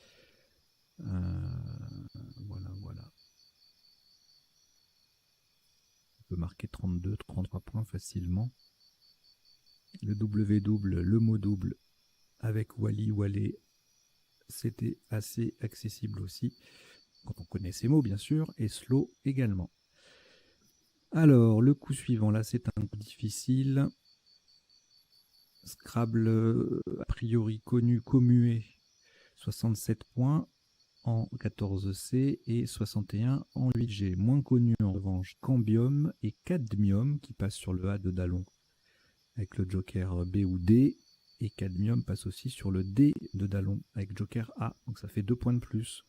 Voilà. On peut marquer 32, 33 points facilement. Le W double, le mot double avec Wally, c'était assez accessible aussi, quand on connaît ces mots bien sûr, et Slow également. Alors, le coup suivant, là c'est un coup difficile. Scrabble, a priori connu, commué, 67 points en 14C et 61 en 8G. Moins connu en revanche, Cambium et Cadmium qui passent sur le A de Dallon avec le Joker B ou D. Et Cadmium passe aussi sur le D de Dallon avec Joker A. Donc ça fait 2 points de plus.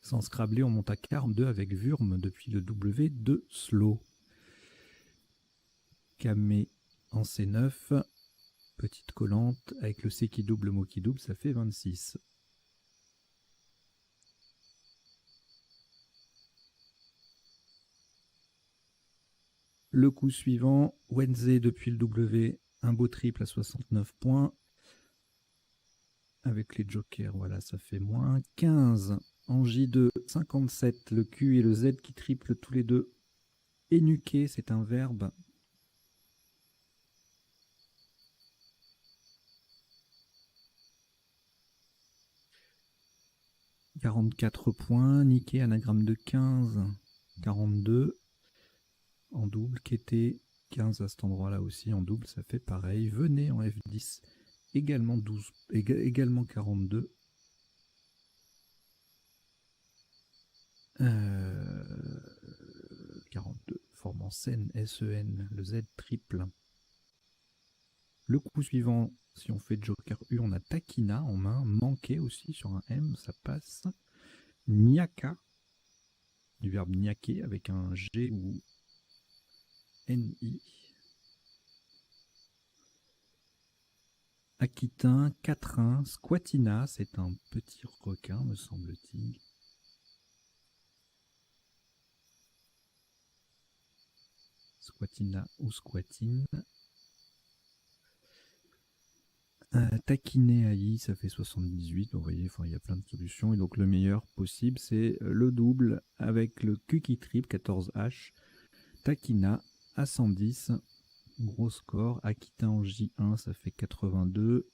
Sans Scrabbler, on monte à 42 avec Wurm depuis le W de Slow. Camé en C9. Petite collante avec le C qui double, mot qui double, ça fait 26. Le coup suivant, Wednesday depuis le W, Un beau triple à 69 points. Avec les jokers, voilà, ça fait moins 15. En J2, 57. Le Q et le Z qui triplent tous les deux. Énuquer, c'est un verbe. « 44 points. Niquer, anagramme de 15. 42. En double, quêter. 15 à cet endroit-là aussi. En double, ça fait pareil. Venez en F10. Également 12. Également 42. 42. Forme en scène, SEN. Le Z triple. Le coup suivant, si on fait Joker U, on a Taquina en main, manqué aussi sur un M, ça passe. Niaka, du verbe niaquer avec un G ou NI. Aquitain, quatrain, Squatina, c'est un petit requin, me semble-t-il. Squatina ou squatine. Taquiner AI, ça fait 78. Vous voyez, il y a plein de solutions. Et donc le meilleur possible, c'est le double avec le Q qui triple, 14H. Taquina à 110. Gros score. Aquitain en J1, ça fait 82.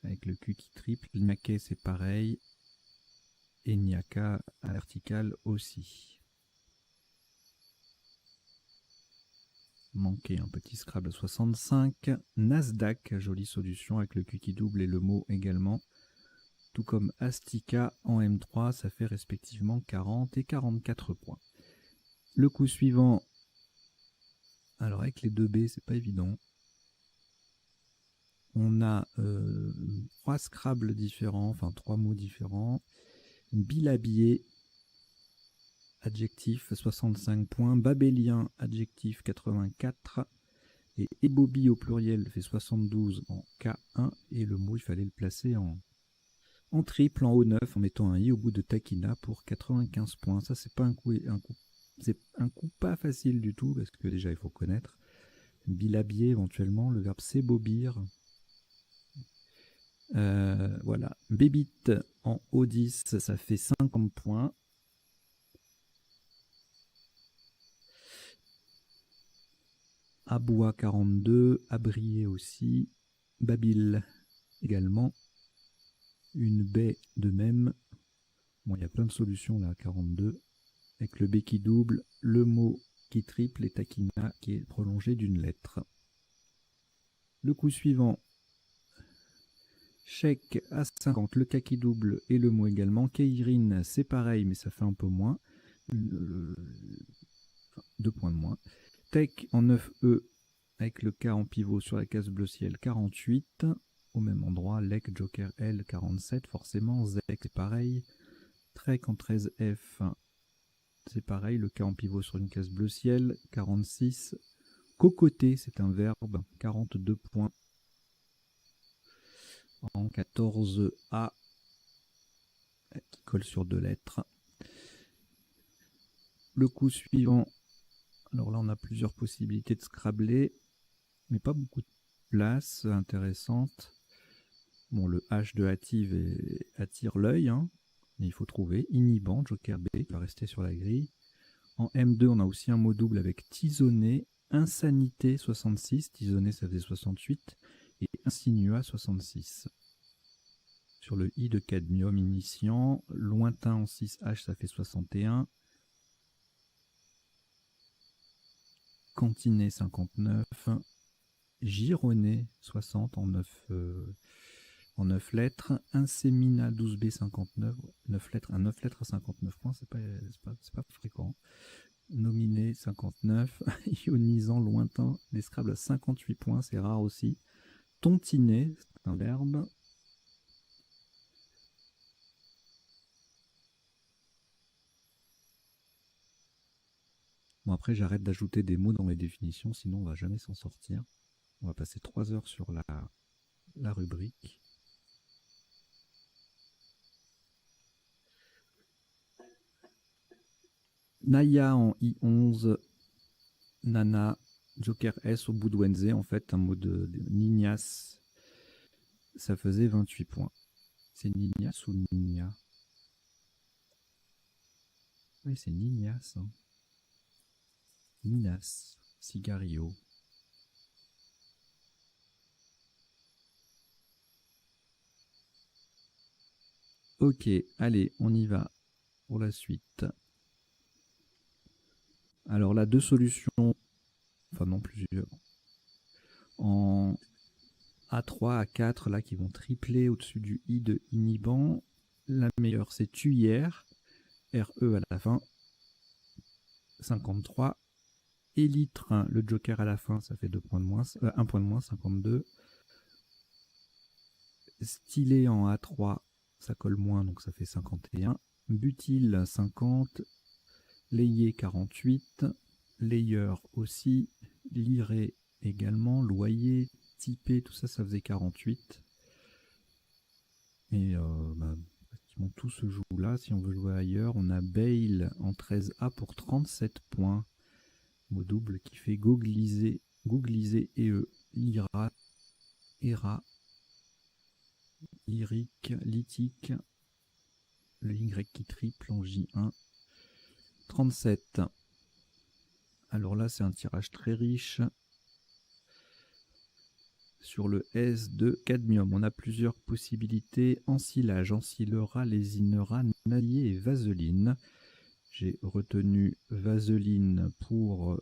Avec le Q qui triple. Niaquet, c'est pareil. Et Niaka à vertical aussi. Manqué un petit Scrabble à 65. Nasdaq, jolie solution avec le Q qui double et le mot également. Tout comme Astica en M3, ça fait respectivement 40 et 44 points. Le coup suivant, alors avec les 2B, c'est pas évident. On a 3 Scrabbles différents, enfin 3 mots différents. Bilabier, adjectif 65 points. Babélien, adjectif 84. Et ébobie au pluriel fait 72 en K1. Et le mot, il fallait le placer en triple, en O9, en mettant un I au bout de Taquina pour 95 points. Ça, c'est pas c'est un coup pas facile du tout, parce que déjà, il faut connaître. Bilabier, éventuellement, le verbe s'ébobir. Voilà. Bébite en O10, ça fait 50 points. Abois 42, Abrier aussi. Babil également. Une baie de même. Bon, il y a plein de solutions là, 42. Avec le B qui double, le mot qui triple et Taquina qui est prolongé d'une lettre. Le coup suivant, chèque à 50, le K qui double et le mot également. Keirine, c'est pareil, mais ça fait un peu moins. 2 points de moins. Tech en 9E avec le K en pivot sur la case bleu ciel, 48. Au même endroit, Lec, Joker L, 47. Forcément, Zek, c'est pareil. Trek en 13F, c'est pareil. Le K en pivot sur une case bleu ciel, 46. Cocoter, c'est un verbe, 42 points. En 14A, qui colle sur 2 lettres. Le coup suivant, alors là on a plusieurs possibilités de scrabler, mais pas beaucoup de place intéressante. Bon, le H de hâtive attire l'œil, hein, mais il faut trouver. Inhibant, Joker B, qui va rester sur la grille. En M2, on a aussi un mot double avec tisonner, insanité 66, tisonner ça faisait 68, et insinua 66. Sur le I de cadmium initiant, lointain en 6H, ça fait 61. Cantinet 59. Gironnet 60 en 9 lettres. Insémina 12B 59. 9 lettres, un 9 lettres à 59 points, c'est pas fréquent. Nominé 59. Ionisant, lointain, des Scrabble à 58 points, c'est rare aussi. Tontiner, c'est un verbe. Bon, après, j'arrête d'ajouter des mots dans les définitions, sinon on va jamais s'en sortir. On va passer 3 heures sur la rubrique. Naya en I11, Nana Joker S au bout de Wednesday, en fait, un mot de Ninias, ça faisait 28 points. C'est Ninias ou Nina? Oui, c'est Ninias. Hein. Ninas, Cigario. Ok, allez, on y va pour la suite. Alors là, deux solutions, enfin non, plusieurs. En A3, A4, là, qui vont tripler au-dessus du I de inhibant. La meilleure, c'est Tuyère, RE à la fin, 53. Élytre, le joker à la fin, ça fait 2 points de moins, 1 point de moins, 52. Stylet en A3, ça colle moins, donc ça fait 51. Butyl, 50. Layé, 48. Layer aussi. Liré également. Loyer, typé, tout ça, ça faisait 48. Et pratiquement tout se joue là. Si on veut jouer ailleurs, on a Bale en 13A pour 37 points. Au double qui fait Googliser et Lyra, Era, Lyrique, Lithique, le Y qui triple en J1. 37. Alors là, c'est un tirage très riche. Sur le S de cadmium, on a plusieurs possibilités. Ensilage, ensilera, lésinera, nalier et vaseline. J'ai retenu vaseline pour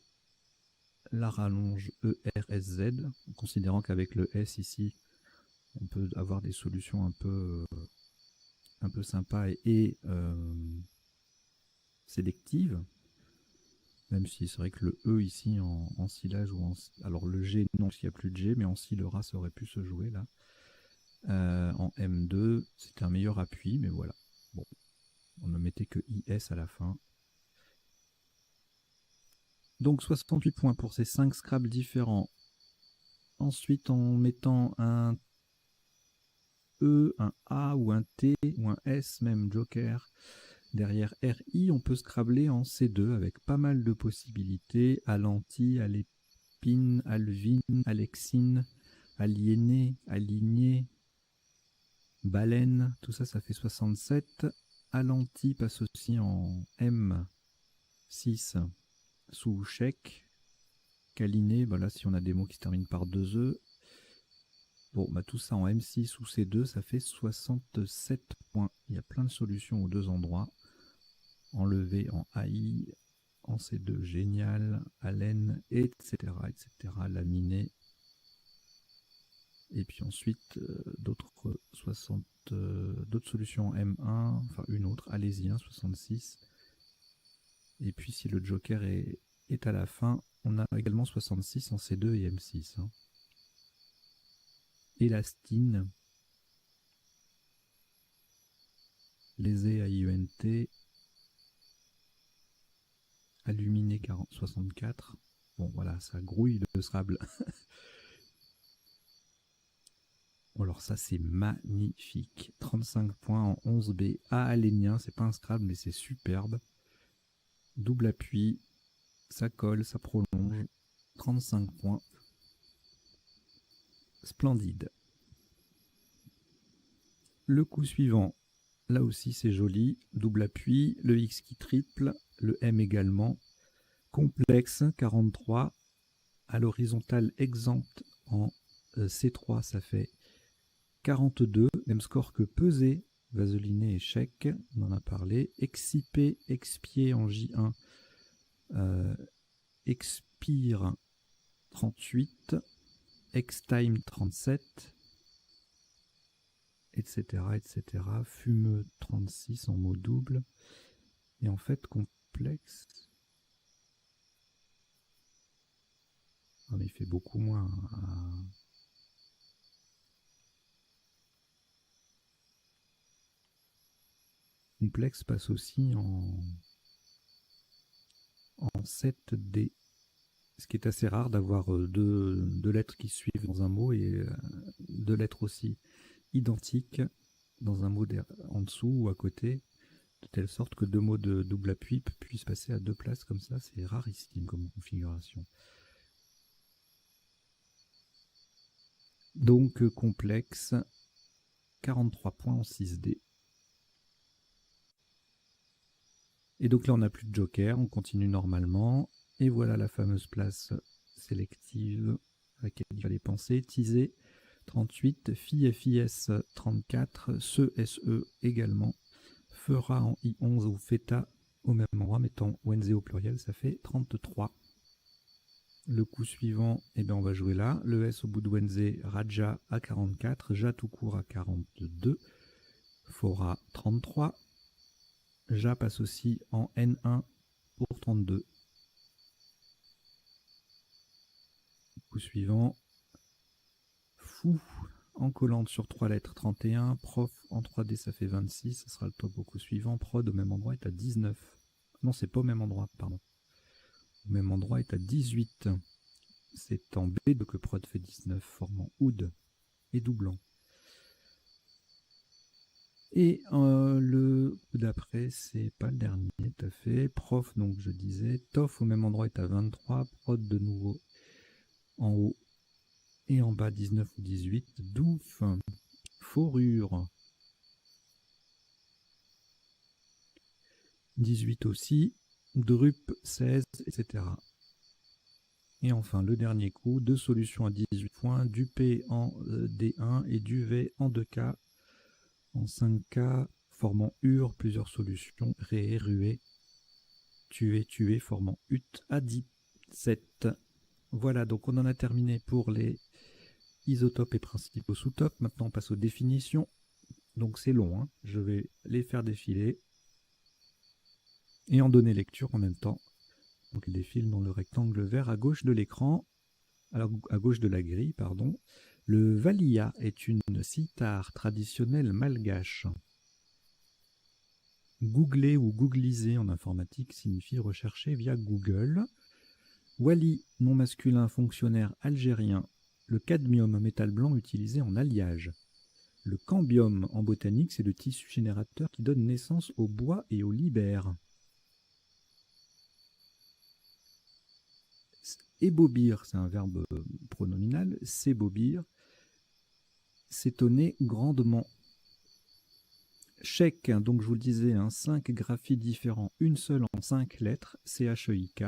la rallonge ERSZ, considérant qu'avec le S ici, on peut avoir des solutions un peu sympas et sélectives. Même si c'est vrai que le E ici en silage ou en... Alors le G, non, s'il n'y a plus de G, mais en silera, ça aurait pu se jouer là. En M2, c'était un meilleur appui, mais voilà. Bon, on ne mettait que IS à la fin. Donc 68 points pour ces 5 Scrabble différents. Ensuite, en mettant un E, un A ou un T ou un S, même Joker, derrière RI, on peut scrabbler en C2 avec pas mal de possibilités. Alanti, Alépine, Alvine, Alexine, Aliéné, Aligné, Baleine, tout ça, ça fait 67. Alanti passe aussi en M6 sous chèque. Caliné, bah là, si on a des mots qui se terminent par 2 E. Bon, bah tout ça en M6 ou C2, ça fait 67 points. Il y a plein de solutions aux deux endroits. Enlevé en AI, en C2, génial, Allen, etc., etc., laminé. Et puis ensuite, d'autres solutions en M1, enfin une autre, allez-y, 66. Et puis si le Joker est à la fin, on a également 66 en C2 et M6. Hein. Élastine, lésé AIENT, aluminé 64. Bon voilà, ça grouille de Scrabble. Alors ça c'est magnifique. 35 points en 11B. Alénien, c'est pas un Scrabble mais c'est superbe. Double appui, ça colle, ça prolonge. 35 points. Splendide. Le coup suivant, là aussi c'est joli. Double appui, le X qui triple, le M également. Complexe, 43. À l'horizontale exempte en C3, ça fait 42. Même score que pesé, vaseliné et chèque, on en a parlé. Excipé, expié en J1. Expire 38. Extime 37. Etc. etc. Fumeux 36 en mot double. Et en fait, complexe. Il fait beaucoup moins. Complexe passe aussi en 7D. Ce qui est assez rare d'avoir deux lettres qui suivent dans un mot et deux lettres aussi identiques dans un mot en dessous ou à côté, de telle sorte que deux mots de double appui puissent passer à deux places comme ça. C'est rarissime comme configuration. Donc complexe, 43 points en 6D. Et donc là, on n'a plus de joker, on continue normalement. Et voilà la fameuse place sélective à laquelle il fallait penser. Teaser 38, FIS 34, SE également. Fera en I11 ou Feta au même endroit, mettant Wenze au pluriel, ça fait 33. Le coup suivant, eh bien on va jouer là. Le S au bout de Wenze, Raja à 44, Ja tout court à 42, Fora 33. Ja passe aussi en N1 pour 32. Coup suivant, Fou en collante sur 3 lettres 31, Prof en 3D ça fait 26, ce sera le top au coup suivant, Prod au même endroit est à 19. Non, c'est pas au même endroit, pardon. Au même endroit est à 18. C'est en B2 que Prod fait 19, formant Oud et doublant. Et le coup d'après, c'est pas le dernier, tout à fait. Prof, donc je disais, Toff au même endroit est à 23, Prod de nouveau en haut et en bas 19 ou 18. Douf, Fourrure, 18 aussi, Drup 16, etc. Et enfin, le dernier coup, deux solutions à 18 points, du P en D1 et du V en 2K, en 5K, formant UR, plusieurs solutions, Ré, Rué, Tué, formant UT à 17. Voilà, donc on en a terminé pour les isotopes et principaux sous-topes. Maintenant, on passe aux définitions. Donc c'est long, hein. Je vais les faire défiler et en donner lecture en même temps. Donc il défile dans le rectangle vert à gauche de l'écran, alors à gauche de la grille, pardon. Le valia est une cithare traditionnelle malgache. Googler ou googliser en informatique signifie rechercher via Google. Wali, nom masculin fonctionnaire algérien. Le cadmium, un métal blanc utilisé en alliage. Le cambium en botanique, c'est le tissu générateur qui donne naissance au bois et au libère. Ébobir, c'est un verbe pronominal. S'ébobir, s'étonner grandement. Chèque, donc je vous le disais, 5 graphies différents, une seule en 5 lettres, CHEIK.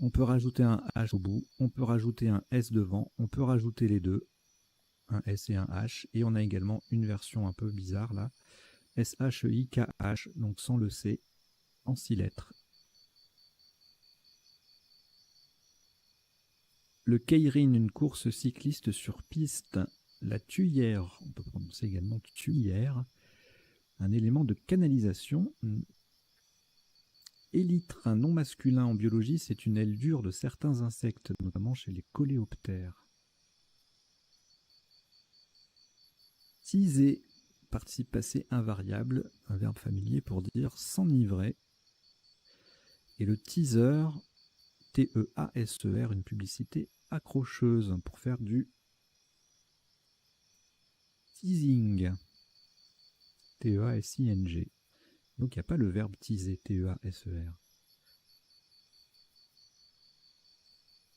On peut rajouter un H au bout, on peut rajouter un S devant, on peut rajouter les deux, un S et un H, et on a également une version un peu bizarre là, SHEIKH, donc sans le C, en 6 lettres. Le Keirin, une course cycliste sur piste. La tuyère, on peut prononcer également tuyère, un élément de canalisation. Élytre, un nom masculin en biologie, c'est une aile dure de certains insectes, notamment chez les coléoptères. Teaser, participe passé invariable, un verbe familier pour dire s'enivrer. Et le teaser, T-E-A-S-E-R, une publicité accrocheuse pour faire du teasing. T-E-A-S-I-N-G. Donc il n'y a pas le verbe teaser, T-E-A-S-E-R.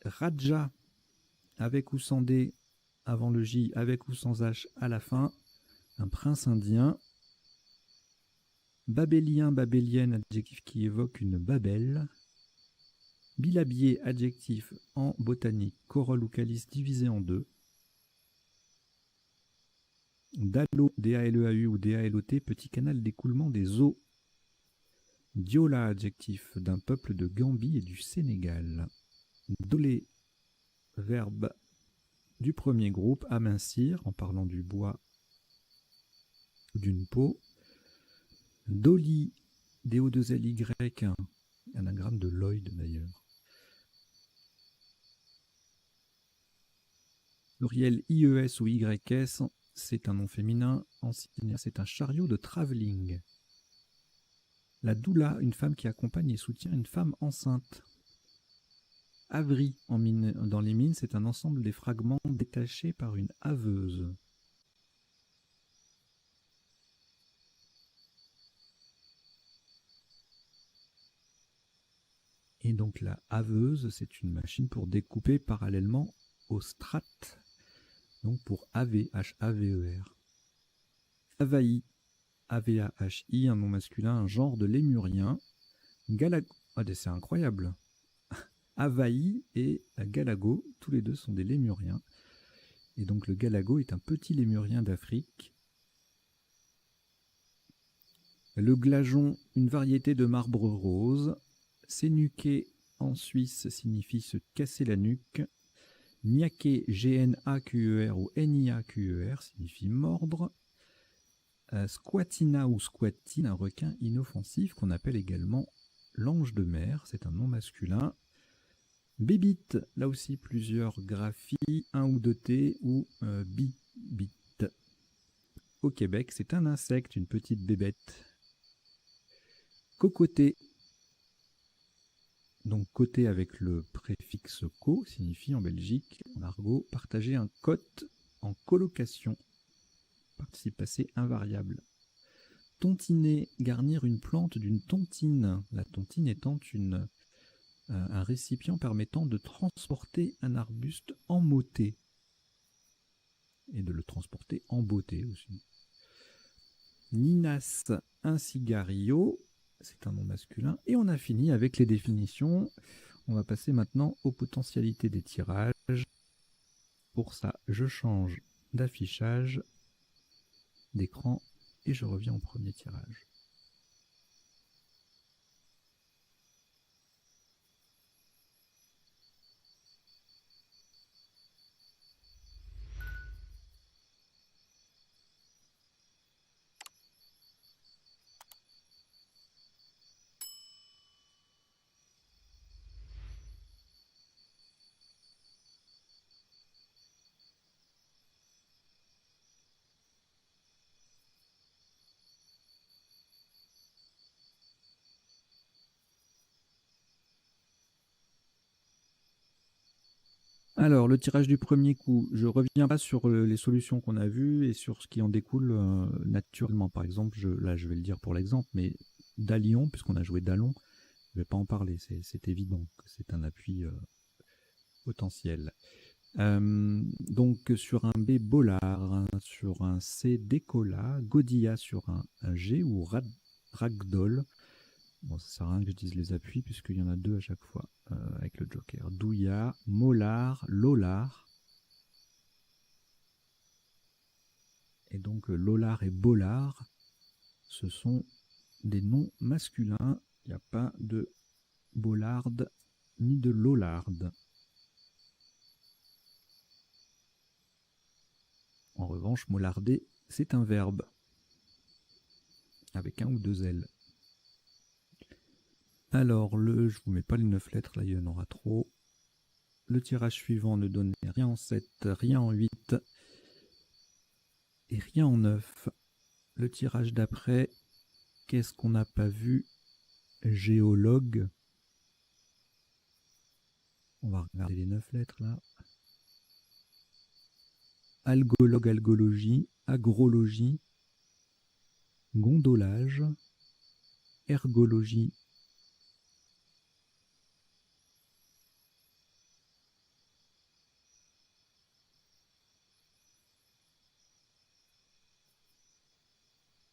Raja, avec ou sans D avant le J, avec ou sans H à la fin. Un prince indien. Babélien, babélienne, adjectif qui évoque une babelle. Bilabier, adjectif en botanique, corolle ou calice divisé en deux. Dalo, D-A-L-E-A-U ou D-A-L-O-T, petit canal d'écoulement des eaux. Diola, adjectif d'un peuple de Gambie et du Sénégal. Dolé, verbe du premier groupe, amincir, en parlant du bois ou d'une peau. Doli, D-O-2-L-Y, un anagramme de Lloyd d'ailleurs. Pluriel IES ou YS, c'est un nom féminin. Ancien, c'est un chariot de travelling. La doula, une femme qui accompagne et soutient une femme enceinte. Havri, dans les mines, c'est un ensemble des fragments détachés par une haveuse. Et donc la haveuse, c'est une machine pour découper parallèlement aux strates. donc pour AV, H-A-V-E-R. Avahi, A-V-A-H-I, un nom masculin, un genre de lémurien. Galago, c'est incroyable. Avahi et Galago, tous les deux sont des lémuriens. Et donc le Galago est un petit lémurien d'Afrique. Le glajon, une variété de marbre rose. S'énuquer en Suisse signifie se casser la nuque. Niaquer, G-N-A-Q-E-R ou N-I-A-Q-E-R signifie mordre. Squatina ou squatine, un requin inoffensif qu'on appelle également l'ange de mer, c'est un nom masculin. Bébite, là aussi plusieurs graphies, un ou deux T ou bibite. Au Québec, c'est un insecte, une petite bébête. Cocoté, donc côté avec le préfixe co, signifie en Belgique, en argot, partager un cote en colocation. Participe passé invariable. Tontiner, garnir une plante d'une tontine. La tontine étant un récipient permettant de transporter un arbuste emmoté. Et de le transporter en beauté aussi. Ninas, un cigarillo, c'est un nom masculin. Et on a fini avec les définitions. On va passer maintenant aux potentialités des tirages. Pour ça, je change d'affichage d'écran et je reviens au premier tirage. Alors, le tirage du premier coup, je ne reviens pas sur les solutions qu'on a vues et sur ce qui en découle naturellement. Par exemple, là je vais le dire pour l'exemple, mais Dalion, puisqu'on a joué Dallon, je ne vais pas en parler, c'est évident que c'est un appui potentiel. Donc sur un B, Bollard, sur un C, Décolla, Godilla sur un G ou Ragdoll. Bon, ça sert à rien que je dise les appuis puisqu'il y en a deux à chaque fois avec le joker. Douya, Mollard, Lollard. Et donc Lollard et Bollard, ce sont des noms masculins. Il n'y a pas de Bollard ni de Lollard. En revanche, mollarder, c'est un verbe avec un ou deux L. Alors, je ne vous mets pas les 9 lettres, là il y en aura trop. Le tirage suivant ne donne rien en 7, rien en 8 et rien en 9. Le tirage d'après, qu'est-ce qu'on n'a pas vu? Géologue. On va regarder les 9 lettres là. Algologue, algologie, agrologie, gondolage, ergologie.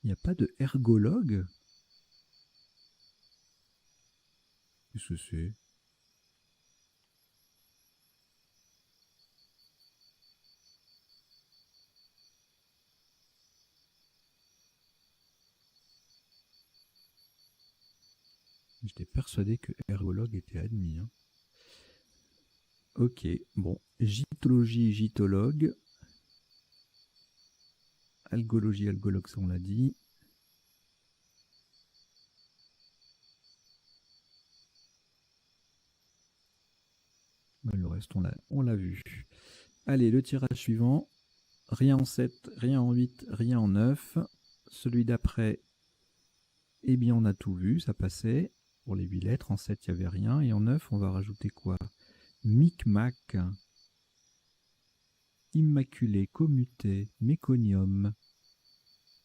Il n'y a pas de ergologue? Qu'est-ce que c'est? J'étais persuadé que ergologue était admis. Hein. Ok, bon. Gytologie, gytologue. Algologie, algologue, ça on l'a dit. Le reste, on l'a vu. Allez, le tirage suivant. Rien en 7, rien en 8, rien en 9. Celui d'après, eh bien, on a tout vu, ça passait. Pour les 8 lettres, en 7, il n'y avait rien. Et en 9, on va rajouter quoi? Micmac, immaculé, commuté, méconium,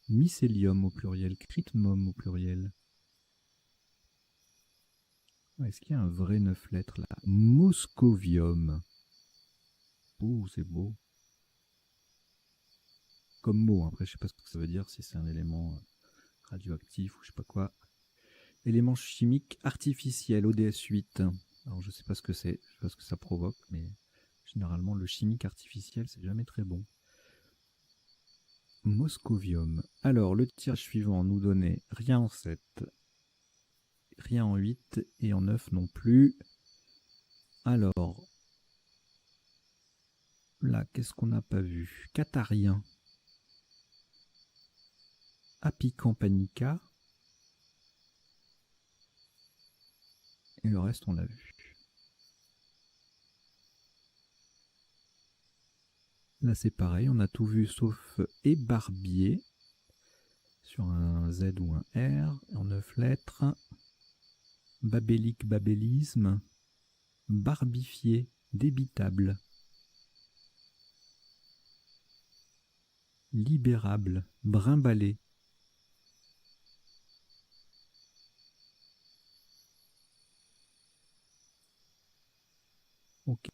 mycélium au pluriel, critmum au pluriel. Est-ce qu'il y a un vrai 9 lettres là? Moscovium. Ouh, c'est beau. comme mot. Après, je sais pas ce que ça veut dire, si c'est un élément radioactif ou je sais pas quoi. Élément chimique artificiel, ODS 8. Alors, je sais pas ce que c'est, je sais pas ce que ça provoque, mais généralement, le chimique artificiel, c'est jamais très bon. Moscovium. Alors, le tirage suivant nous donnait rien en 7, rien en 8 et en 9 non plus. Alors, là, qu'est-ce qu'on n'a pas vu? Catharien. Apicant Panica. Et le reste, on l'a vu. Là, c'est pareil, on a tout vu sauf ébarbier sur un Z ou un R en 9 lettres. Babélique, babélisme. Barbifié, débitable. Libérable, brimbalé. Ok.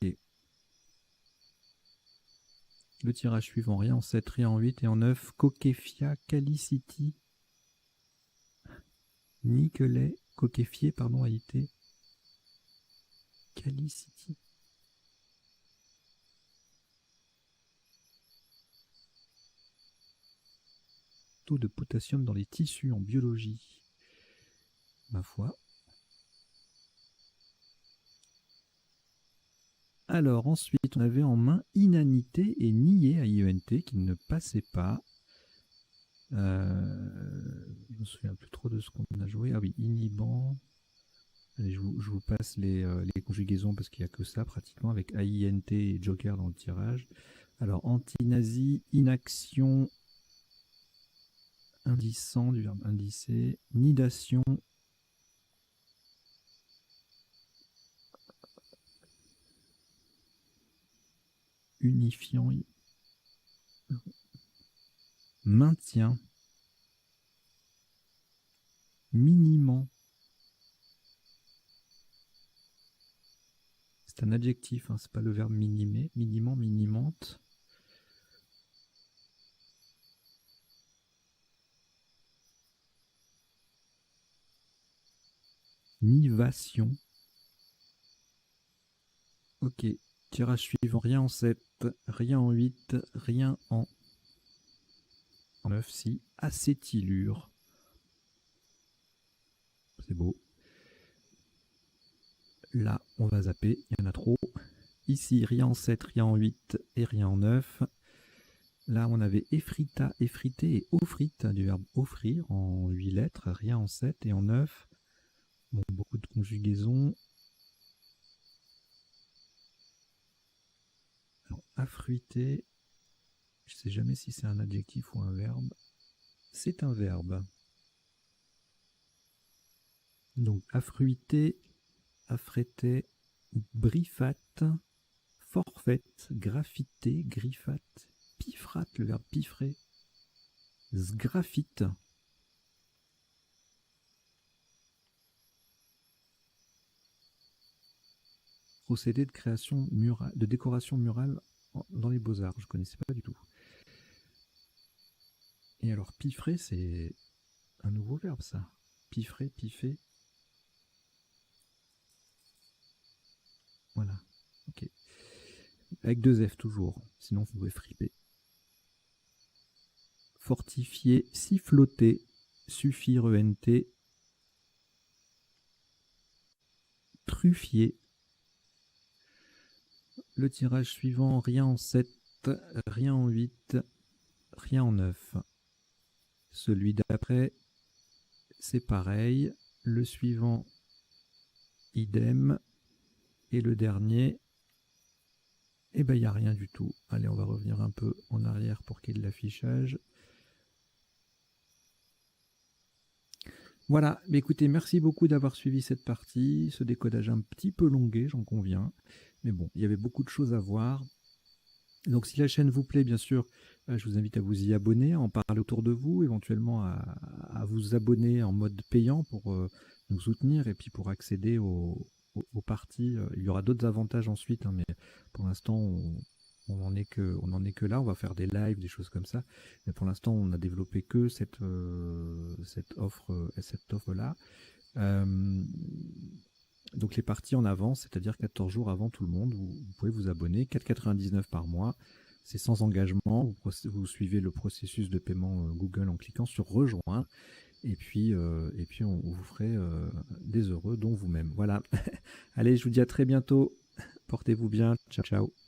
Le tirage suivant, rien en 7, rien en 8 et en 9. Coquefia, Calicity. Niquelet, coquefié, pardon, AIT. Calicity. Taux de potassium dans les tissus en biologie. Ma foi. Alors ensuite, on avait en main inanité et nié à IENT qui ne passait pas. Je me souviens plus trop de ce qu'on a joué. Ah oui, inhibant. Allez, je vous passe les conjugaisons parce qu'il n'y a que ça pratiquement avec AINT et Joker dans le tirage. Alors, anti-nazi, inaction, indicant du verbe indicer, nidation, unifiant, maintien, minimant. C'est un adjectif, hein, c'est pas le verbe minimer, minimant, minimante. Nivation. Ok, tirage suivant, rien en 7, rien en 8, rien en 9, si, acétylure. C'est beau. Là, on va zapper, il y en a trop. Ici, rien en 7, rien en 8 et rien en 9. Là, on avait effrita, effrité et offrite, du verbe offrir en 8 lettres, rien en 7 et en 9. Bon, beaucoup de conjugaisons. Alors, affruiter, je ne sais jamais si c'est un adjectif ou un verbe. C'est un verbe. Donc, affruiter, affréter, brifate, forfaite, graffité, griffate, piffrate, le verbe piffrer, sgraphite. Procédé de création murale, de décoration murale dans les beaux-arts. Je ne connaissais pas du tout. Et alors, piffrer, c'est un nouveau verbe, ça. Piffrer, piffer. Voilà. Ok. Avec 2 F toujours. Sinon, vous pouvez friper. Fortifier, siffloter, suffire, ENT. Truffier. Le tirage suivant, rien en 7, rien en 8, rien en 9. Celui d'après, c'est pareil. Le suivant, idem. Et le dernier, eh ben, il n'y a rien du tout. Allez, on va revenir un peu en arrière pour qu'il y ait de l'affichage. Voilà, mais écoutez, merci beaucoup d'avoir suivi cette partie. Ce décodage un petit peu longué, j'en conviens. Mais bon, il y avait beaucoup de choses à voir. Donc si la chaîne vous plaît, bien sûr, je vous invite à vous y abonner, à en parler autour de vous, éventuellement à vous abonner en mode payant pour nous soutenir et puis pour accéder aux parties. Il y aura d'autres avantages ensuite, hein, mais pour l'instant, on en est que là. On va faire des lives, des choses comme ça. Mais pour l'instant, on n'a développé que cette offre-là. Euh, donc les parties en avance, c'est-à-dire 14 jours avant tout le monde, vous pouvez vous abonner, 4,99 par mois. C'est sans engagement. Vous suivez le processus de paiement Google en cliquant sur rejoindre. Et puis on vous ferait des heureux, dont vous-même. Voilà. Allez, je vous dis à très bientôt. Portez-vous bien. Ciao, ciao.